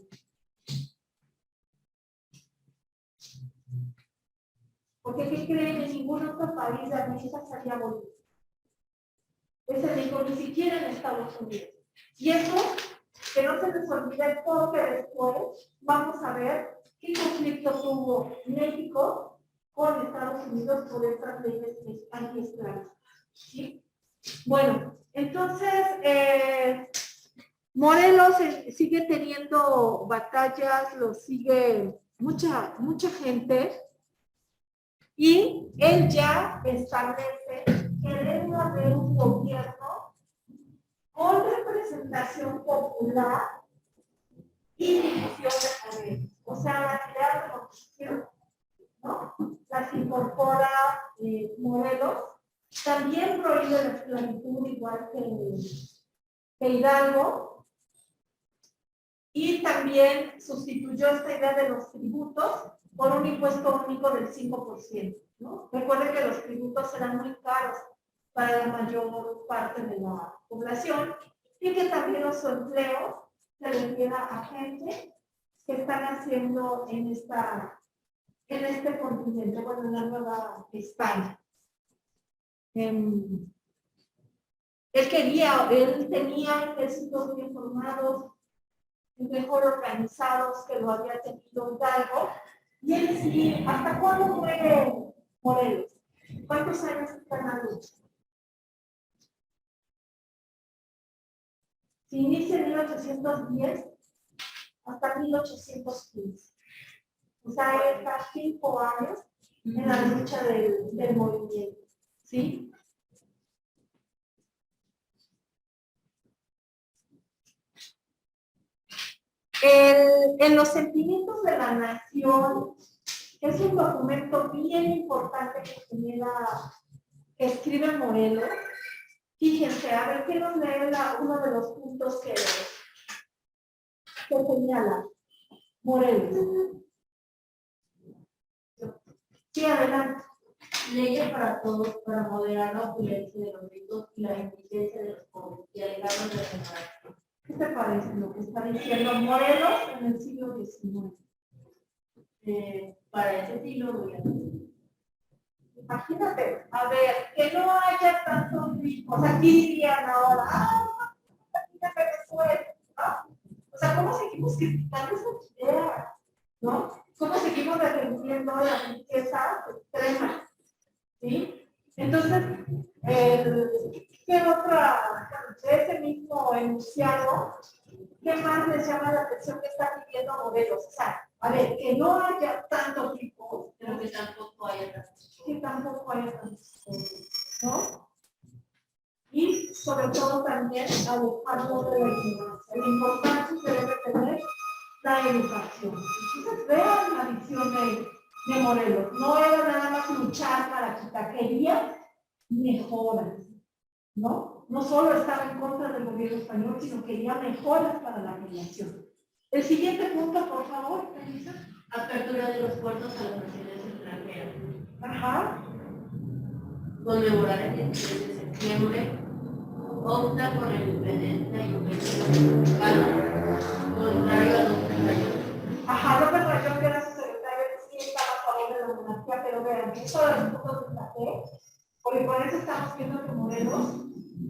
Porque ¿qué creen? En ningún otro país de América se había abolido. Ese dijo, ni siquiera en Estados Unidos. Y eso, que no se les olvide, porque después vamos a ver qué conflicto tuvo México con Estados Unidos por estas leyes anti-esclavas. ¿Sí? Bueno, entonces, Morelos sigue teniendo batallas, lo sigue mucha gente, y él ya establece que debe haber un gobierno con representación popular y división de poderes. O sea, la idea de la oposición, ¿no? Las incorpora Morelos. También prohíbe la esclavitud igual que Hidalgo, y también sustituyó esta idea de los tributos por un impuesto único del 5%, ¿no? Recuerden que los tributos eran muy caros para la mayor parte de la población, y que también los empleos se les queda a gente que están haciendo en este continente, bueno, en la Nueva España. Él tenía ejércitos bien formados, mejor organizados que lo había tenido Hidalgo, y él sí, ¿hasta cuándo muere Morelos? ¿Cuántos años está en la lucha? Se inicia en 1810 hasta 1815. O sea, él está 5 años en la lucha del movimiento. ¿Sí? En los sentimientos de la nación, es un documento bien importante que escribe Morelos. Fíjense, a ver, ¿qué nos lee uno de los puntos señala? Morelos. Sí, adelante. Leyes para todos para moderar la opulencia de los ricos y la indigencia de los pobres y alejarlos de la separación. ¿Qué te parece lo que está diciendo Morelos en el siglo XIX? Para ese siglo voy a Imagínate, a ver, que no haya tantos ricos. Aquí dirían ahora, imagínate después, ¿no? O sea, ¿cómo seguimos criticando esas ideas? ¿No? ¿Cómo seguimos defendiendo la riqueza extrema? ¿Sí? Entonces, ¿qué otra? De ese mismo enunciado, ¿qué más les llama la atención que está pidiendo Morelos? O sea, a ver, que no haya tantos ricos, pero que tampoco haya tantos. que tampoco haya tantos pobres, ¿no? Y sobre todo también alejarnos de la ignorancia. Lo importante que debe tener la educación. Entonces vean la visión de Morelos. No era nada más luchar para quitar, quería mejoras, ¿no? No solo estaba en contra del gobierno español, sino quería mejoras para la población. El siguiente punto, por favor, Elisa. Apertura de los puertos a las naciones extranjeras. Ajá. Conmemorar el 16 de septiembre. Opta por la independencia y un contrario a los secretarios. Ajá, López Rayón, que era su secretario, sí estaba a favor de la monarquía, pero vean, esto de los puntos de la fe, porque por eso estamos viendo que Morelos,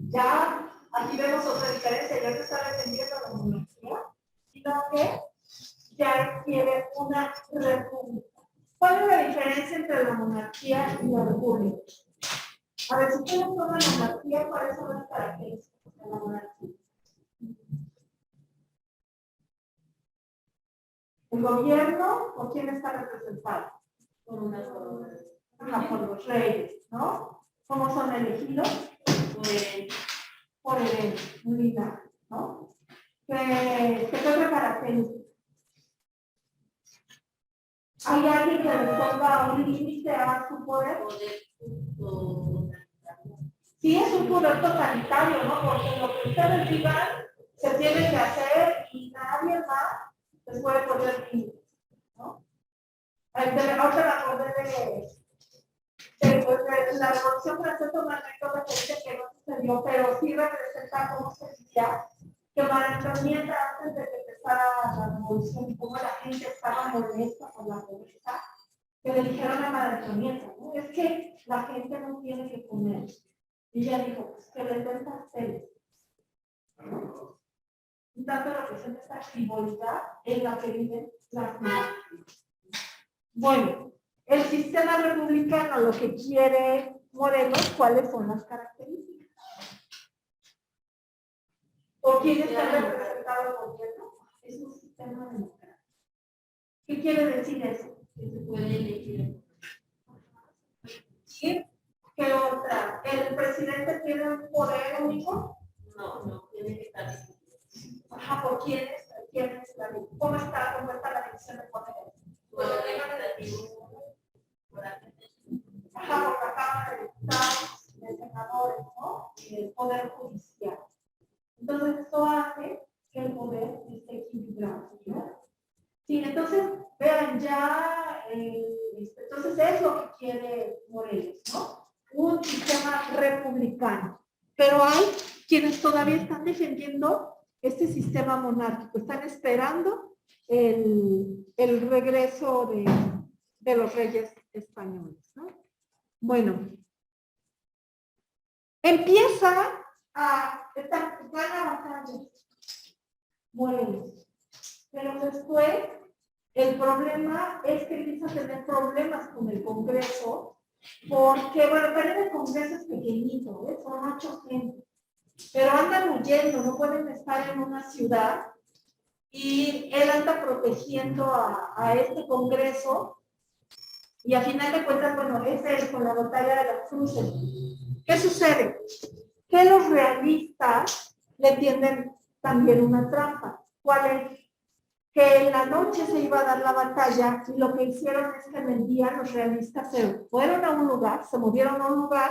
ya aquí vemos otra diferencia, ya no está defendiendo la monarquía, sino que ya quiere una república. ¿Cuál es la diferencia entre la monarquía y la república? A ver, si ustedes toman la monarquía, ¿cuáles son las características de la monarquía? El gobierno, ¿por quién está representado? Por una corona. Ajá, por los reyes, ¿no? ¿Cómo son elegidos? Por el militar, ¿no? ¿Qué otra característica? ¿Hay alguien que le ponga un límite a su poder? Sí, es un poder totalitario, ¿no? Porque lo que ustedes digan se tiene que hacer y nadie más les puede poner límites, ¿no? Ahorita me acordé de la Revolución Francesa, una anécdota que dice que no sucedió, pero sí representa cómo se decía que María Antonieta, antes de que empezara la revolución y cómo la gente estaba molesta por la pobreza, que le dijeron a María Antonieta, ¿no? Es que la gente no tiene que comer. Y ella dijo, pues que les den pasteles. Un tanto representa esta frivolidad en la que viven las mujeres. Bueno, el sistema republicano, lo que quiere Morelos, ¿cuáles son las características? ¿O quién está representado el gobierno? Es un sistema democrático. ¿Qué quiere decir eso? Que se puede elegir. ¿Sí? ¿Qué otra? ¿El presidente tiene un poder único? No, tiene que estar. Ajá, ¿por quién es la ley? ¿Cómo está la división de poderes? Por el legislativo. Ajá, por la Cámara de Diputados, de senadores, ¿no? Y el poder judicial. Entonces, esto hace que el poder esté equilibrado, ¿no? Sí, entonces, vean, ya, entonces es lo que quiere Morelos, ¿no? Un sistema republicano. Pero hay quienes todavía están defendiendo este sistema monárquico, están esperando el regreso de los reyes españoles, ¿no? Bueno, empieza a estar gana batalla Morelos, pero después el problema es que empieza a tener problemas con el Congreso, porque, bueno, pero el Congreso es pequeñito, ¿eh? Son 8 gentes, pero andan huyendo, no pueden estar en una ciudad, y él anda protegiendo a este Congreso, y a final de cuentas, bueno, es él con la batalla de las cruces. ¿Qué sucede? Que los realistas le tienden también una trampa. ¿Cuál es? Que en la noche se iba a dar la batalla y lo que hicieron es que en el día los realistas se fueron a un lugar, se movieron a un lugar,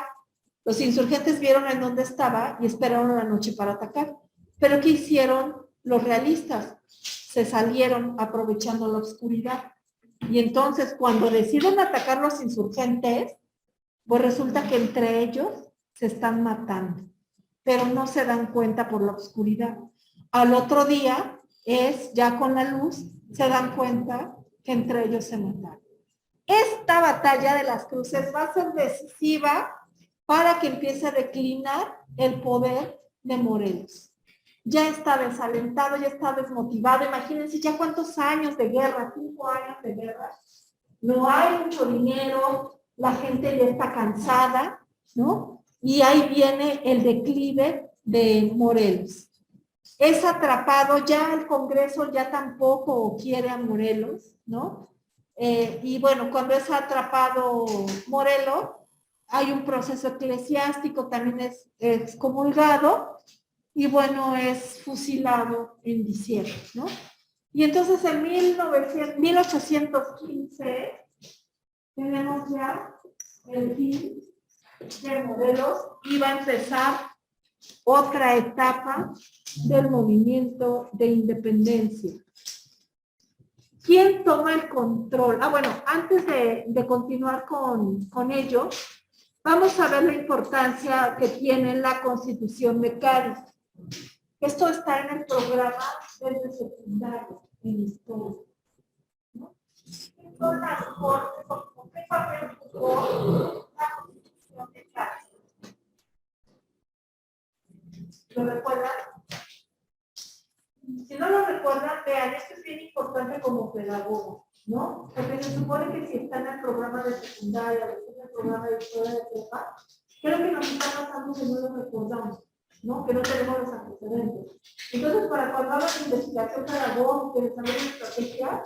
los insurgentes vieron en dónde estaba y esperaron la noche para atacar. Pero ¿qué hicieron los realistas? se salieron aprovechando la oscuridad. Y entonces, cuando deciden atacar a los insurgentes, pues resulta que entre ellos se están matando, pero no se dan cuenta por la oscuridad. Al otro día, ya con la luz, se dan cuenta que entre ellos se mataron. Esta batalla de las cruces va a ser decisiva para que empiece a declinar el poder de Morelos. Ya está desalentado, ya está desmotivado. Imagínense ya cuántos años de guerra, 5 años de guerra. No hay mucho dinero, la gente ya está cansada, ¿no? Y ahí viene el declive de Morelos. Es atrapado, ya el Congreso ya tampoco quiere a Morelos, ¿no? Y bueno, cuando es atrapado Morelos, hay un proceso eclesiástico, también es excomulgado, y bueno, es fusilado en diciembre, ¿no? Y entonces en 1815 tenemos ya el fin de Morelos y va a empezar otra etapa del movimiento de independencia. ¿Quién toma el control? Bueno, antes de continuar con ello, vamos a ver la importancia que tiene la Constitución de Cádiz. Esto está en el programa desde secundario, en historia. ¿No? ¿Qué son las cortes? ¿Qué papel jugó la Constitución de Cádiz? ¿Lo recuerdan? Si no lo recuerdan, vean, esto es bien importante como pedagogo, ¿no? Porque se supone que si está en el programa de secundaria, en el programa de historia de prepa, creo que nos está pasando que no lo recordamos, ¿no? Que no tenemos los antecedentes. Entonces, para cuando hablan de investigación pedagógica, de desarrollo de estrategia,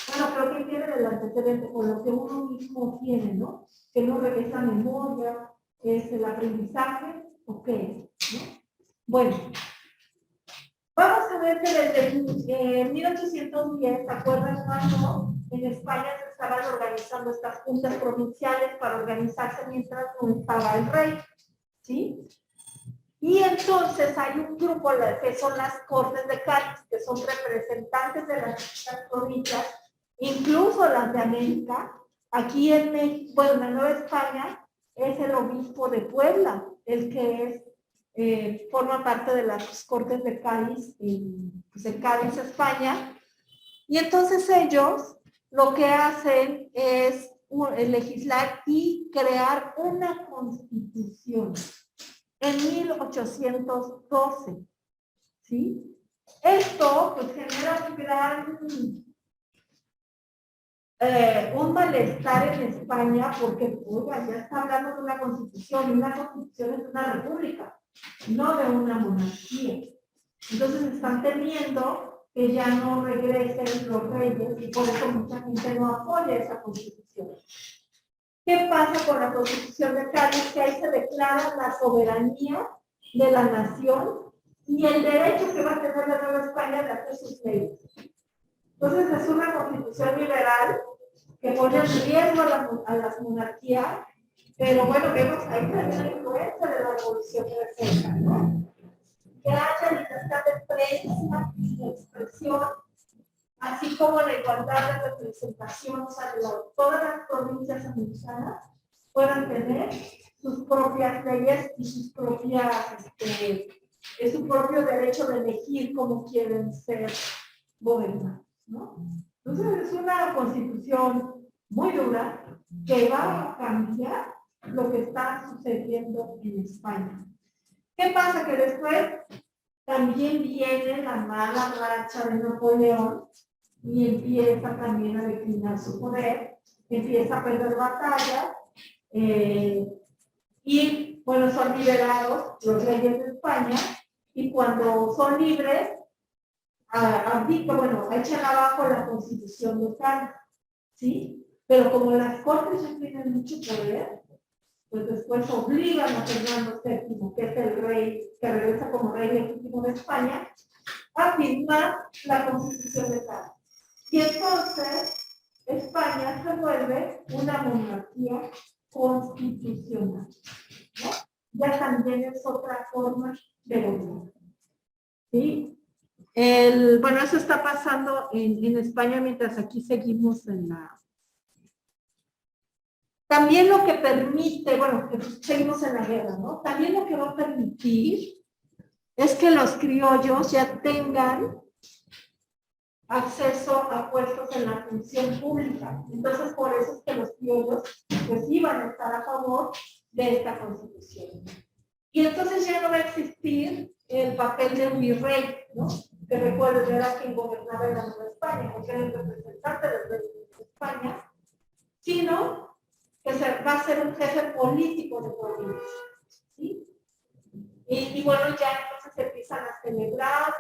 bueno, creo que tiene el antecedente con lo que uno mismo tiene, ¿no? Que no regresa memoria, es el aprendizaje, ok, ¿no? Bueno, vamos a ver que desde 1810, ¿se acuerdan cuando en España se estaban organizando estas juntas provinciales para organizarse mientras no estaba el rey? ¿Sí? Y entonces hay un grupo que son las Cortes de Cádiz, que son representantes de las distintas provincias, incluso las de América. Aquí en México, bueno, en la Nueva España, es el obispo de Puebla, el que forma parte de las Cortes de Cádiz, de Cádiz, España. Y entonces ellos lo que hacen es legislar y crear una constitución en 1812, ¿sí? Esto pues genera un malestar en España porque, oiga, ya está hablando de una constitución, y una constitución es una república, no de una monarquía. Entonces están temiendo que ya no regresen los reyes y por eso mucha gente no apoya esa constitución. ¿Qué pasa con la Constitución de Cádiz? Que ahí se declara la soberanía de la nación y el derecho que va a tener la Nueva España de hacer sus leyes. Entonces es una constitución liberal que pone en riesgo a las monarquías, pero bueno, vemos ahí también la influencia de la Revolución Francesa, ¿no? Que haya libertad de prensa y de expresión, así como la igualdad de representación, o sea, todas las provincias americanas puedan tener sus propias leyes y sus propias, su propio derecho de elegir cómo quieren ser gobernados, ¿no? Entonces es una constitución muy dura que va a cambiar lo que está sucediendo en España. ¿Qué pasa? Que después también viene la mala racha de Napoleón y empieza también a declinar su poder, empieza a perder batallas y, bueno, son liberados los reyes de España y cuando son libres, echan abajo la Constitución de Cádiz, ¿sí? Pero como las Cortes ya tienen mucho poder, pues después obligan a Fernando VII, que es el rey, que regresa como rey legítimo de España, a firmar la Constitución de Cádiz. Y entonces España se vuelve una monarquía constitucional, ¿no? Ya también es otra forma de gobierno, ¿sí? Bueno, eso está pasando en España mientras aquí seguimos en la... También lo que permite, bueno, que seguimos en la guerra, ¿no? También lo que va a permitir es que los criollos ya tengan acceso a puestos en la función pública. Entonces, por eso es que los criollos pues iban a estar a favor de esta constitución. Y entonces ya no va a existir el papel de un virrey, ¿no? Que recuerdo era quien gobernaba en la Nueva España, porque era el representante del rey de España, sino que va a ser un jefe político de provincia, ¿sí? Y bueno, ya entonces se empiezan a celebrar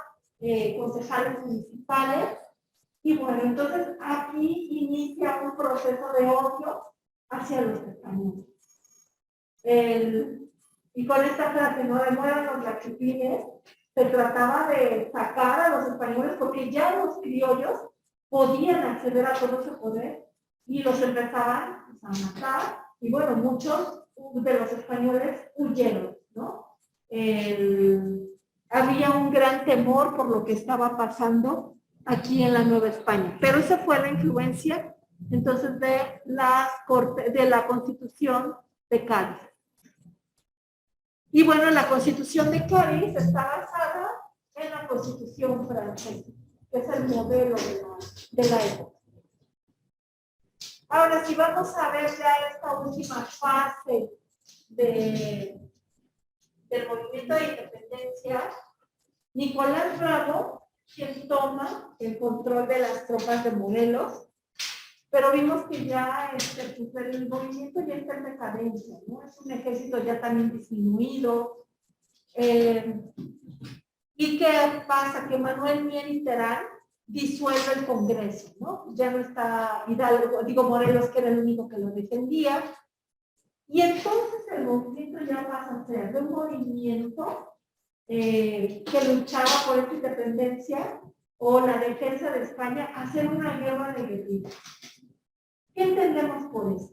concejales municipales, y bueno, entonces aquí inicia un proceso de odio hacia los españoles. Y con esta frase, no demueran los lachupines, se trataba de sacar a los españoles porque ya los criollos podían acceder a todo ese poder y los empezaban a matar. Y bueno, muchos de los españoles huyeron, ¿no? Había un gran temor por lo que estaba pasando aquí en la Nueva España. Pero esa fue la influencia entonces de la Constitución de Cádiz. Y bueno, la Constitución de Cádiz está basada en la Constitución francesa, que es el modelo de la época. Ahora, si vamos a ver ya esta última fase del movimiento de independencia, Nicolás Bravo, quien toma el control de las tropas de Morelos, pero vimos que ya el movimiento ya está en decadencia, ¿no? Es un ejército ya también disminuido. ¿Y qué pasa? Que Manuel Mier y Terán disuelve el Congreso, ¿no? Ya no está Hidalgo, digo Morelos, que era el único que lo defendía. Y entonces el movimiento ya pasa a ser de un movimiento que luchaba por esta independencia o la defensa de España a hacer una guerra de guerrilla. ¿Qué entendemos por eso?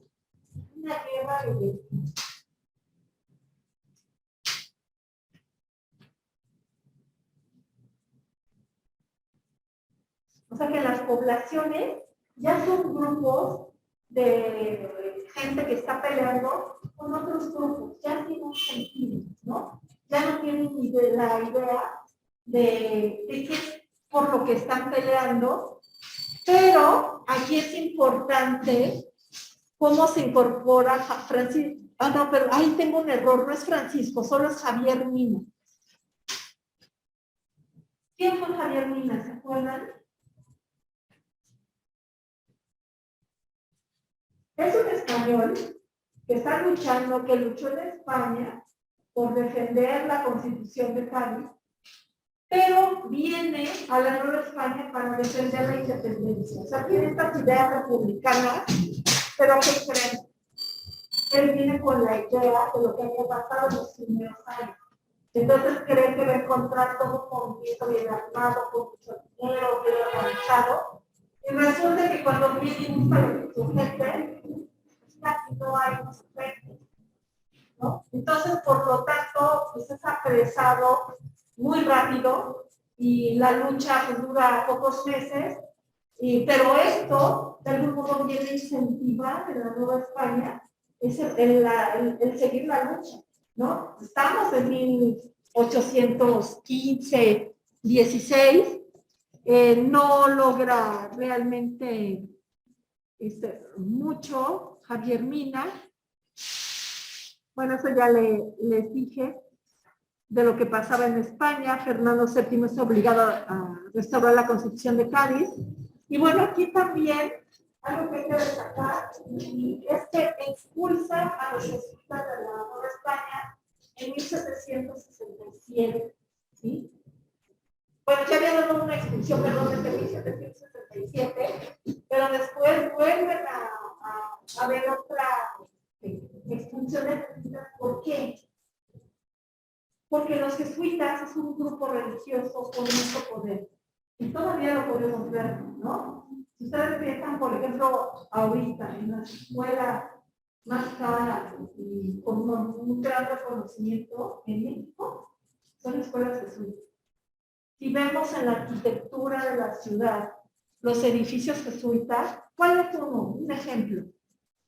Una guerra de guerrilla. O sea que las poblaciones ya son grupos de gente que está peleando con otros grupos, ya tienen un sentido, ¿no? Ya no tienen ni la idea de qué es por lo que están peleando, pero aquí es importante cómo se incorpora Francisco. Ah, no, pero ahí tengo un error, no es Francisco, solo es Javier Mina. ¿Quién fue Javier Mina? ¿Se acuerdan? Es un español que está luchando, que luchó en España por defender la Constitución de Cádiz, pero viene a la Nueva España para defender la independencia. O sea, tiene estas ideas republicanas, pero ¿qué creen? Él viene con la idea de lo que había pasado en los primeros años. Entonces cree que va a encontrar todo con bien armado, con mucho dinero, bien organizado. Y resulta que cuando viene un país su gente, aquí no hay gente, ¿no? Entonces, por lo tanto, pues es apresado muy rápido y la lucha pues, dura pocos meses. Pero esto, de algún modo, viene a incentivar en la Nueva España es el seguir la lucha, ¿no? Estamos en 1815, 16, no logra realmente mucho Javier Mina. Bueno, eso ya les dije de lo que pasaba en España. Fernando VII está obligado a restaurar la Constitución de Cádiz. Y bueno, aquí también algo que hay que destacar es que expulsa a los jesuitas de la Nueva España en 1767, ¿sí? Bueno, ya había dado una expulsión, perdón, desde 1767, pero después vuelven a ver otra expulsión de jesuitas. ¿Por qué? Porque los jesuitas es un grupo religioso con mucho poder. Y todavía lo podemos ver, ¿no? Si ustedes piensan, por ejemplo, ahorita en las escuelas más caras y con un gran reconocimiento en México, son escuelas jesuitas. si vemos en la arquitectura de la ciudad los edificios jesuitas, ¿cuál es un ejemplo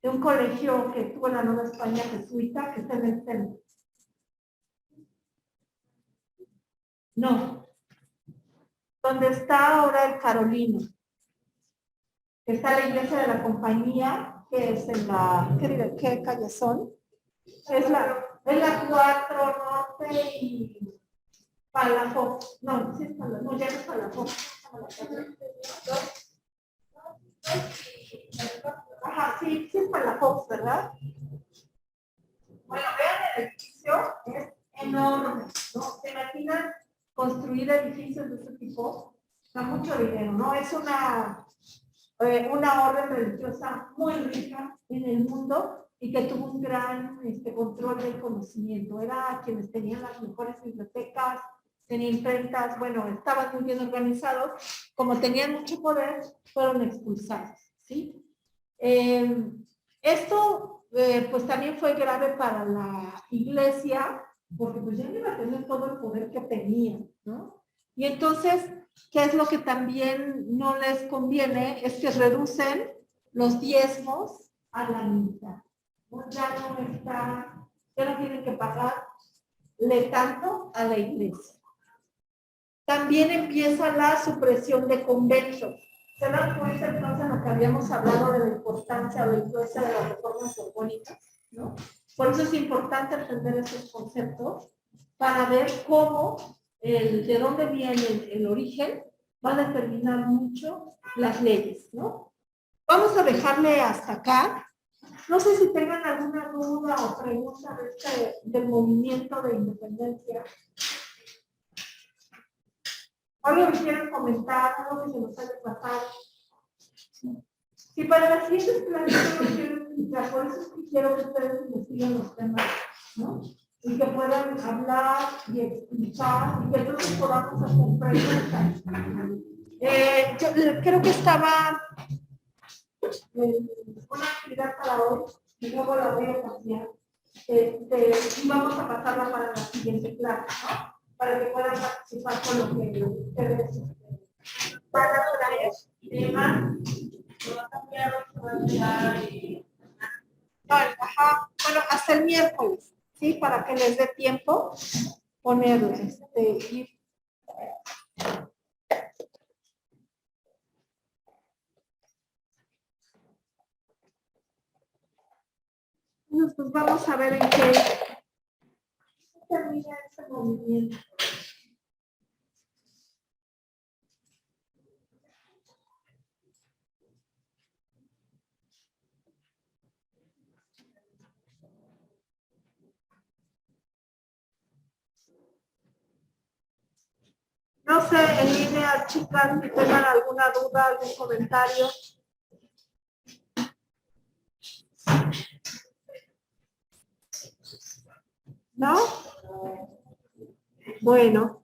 de un colegio que tuvo en la Nueva España jesuita que está en el centro? No. Donde está ahora el Carolino. Está la iglesia de la Compañía, que es en la, ¿qué calle son? Es la 4 Norte y Palafox. No, sí es Palafox. No, ya no es Palafox. Ajá, sí es Palafox, ¿verdad? Bueno, vean el edificio, es enorme, ¿no? ¿Se imaginan construir edificios de este tipo? Da mucho dinero, ¿no? Es una orden religiosa muy rica en el mundo y que tuvo un gran control del conocimiento. Era quienes tenían las mejores bibliotecas, tenían imprentas, bueno, estaban muy bien organizados. Como tenían mucho poder, fueron expulsados, ¿sí? Esto, pues también fue grave para la iglesia, porque pues ya no iba a tener todo el poder que tenía, ¿no? Y entonces, ¿qué es lo que también no les conviene? Es que reducen los diezmos a la mitad. Ya no tienen que pagarle tanto a la iglesia. También empieza la supresión de conventos. ¿Se dan cuenta entonces lo que habíamos hablado de la importancia o la influencia de las reformas borbónicas? ¿No? Por eso es importante entender estos conceptos para ver cómo, de dónde viene el origen, va a determinar mucho las leyes, ¿no? Vamos a dejarle hasta acá. No sé si tengan alguna duda o pregunta del movimiento de independencia. ¿Algo que quieran comentar? ¿Algo que se nos haya pasado? Si para las siguientes clases no quiero explicar, por eso es que quiero que ustedes investiguen los temas, ¿no? Y que puedan hablar y explicar y que todos podamos hacer preguntas. Yo creo que estaba una actividad para hoy y luego la voy a cambiar. Y vamos a pasarla para la siguiente clase, ¿no? Para que puedan participar con lo que ustedes van a traer. Ajá. Bueno, hasta el miércoles, ¿sí? Para que les dé tiempo ponerle pues vamos a ver en qué termina este movimiento. No sé, en línea, chicas, si tengan alguna duda, algún comentario. ¿No? Bueno.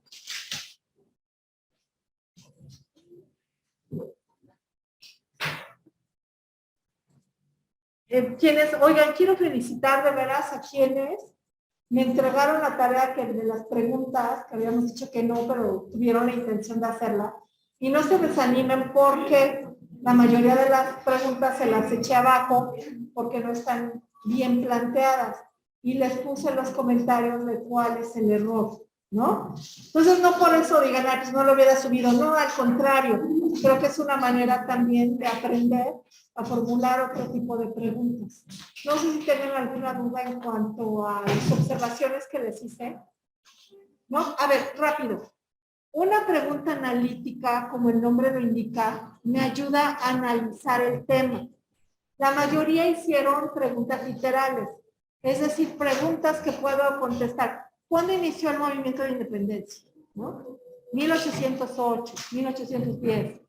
Oigan, quiero felicitar de veras a quienes me entregaron la tarea de las preguntas, que habíamos dicho que no, pero tuvieron la intención de hacerla. Y no se desanimen porque la mayoría de las preguntas se las eché abajo porque no están bien planteadas. Y les puse en los comentarios de cuál es el error, ¿no? Entonces no por eso digan, pues no lo hubiera subido. No, al contrario. Creo que es una manera también de aprender a formular otro tipo de preguntas. No sé si tienen alguna duda en cuanto a las observaciones que les hice. ¿No? A ver, rápido. Una pregunta analítica, como el nombre lo indica, me ayuda a analizar el tema. La mayoría hicieron preguntas literales, es decir, preguntas que puedo contestar. ¿Cuándo inició el movimiento de independencia? ¿No? 1808, 1810.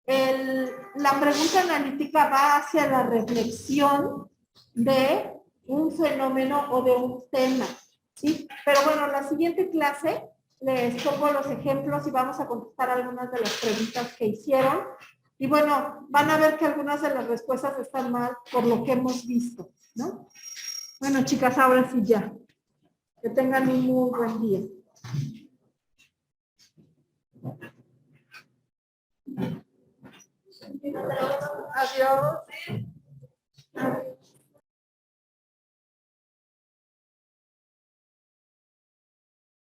La pregunta analítica va hacia la reflexión de un fenómeno o de un tema, ¿sí? Pero bueno, en la siguiente clase les pongo los ejemplos y vamos a contestar algunas de las preguntas que hicieron. Y bueno, van a ver que algunas de las respuestas están mal por lo que hemos visto, ¿no? Bueno, chicas, ahora sí ya. Que tengan un muy buen día. Adiós.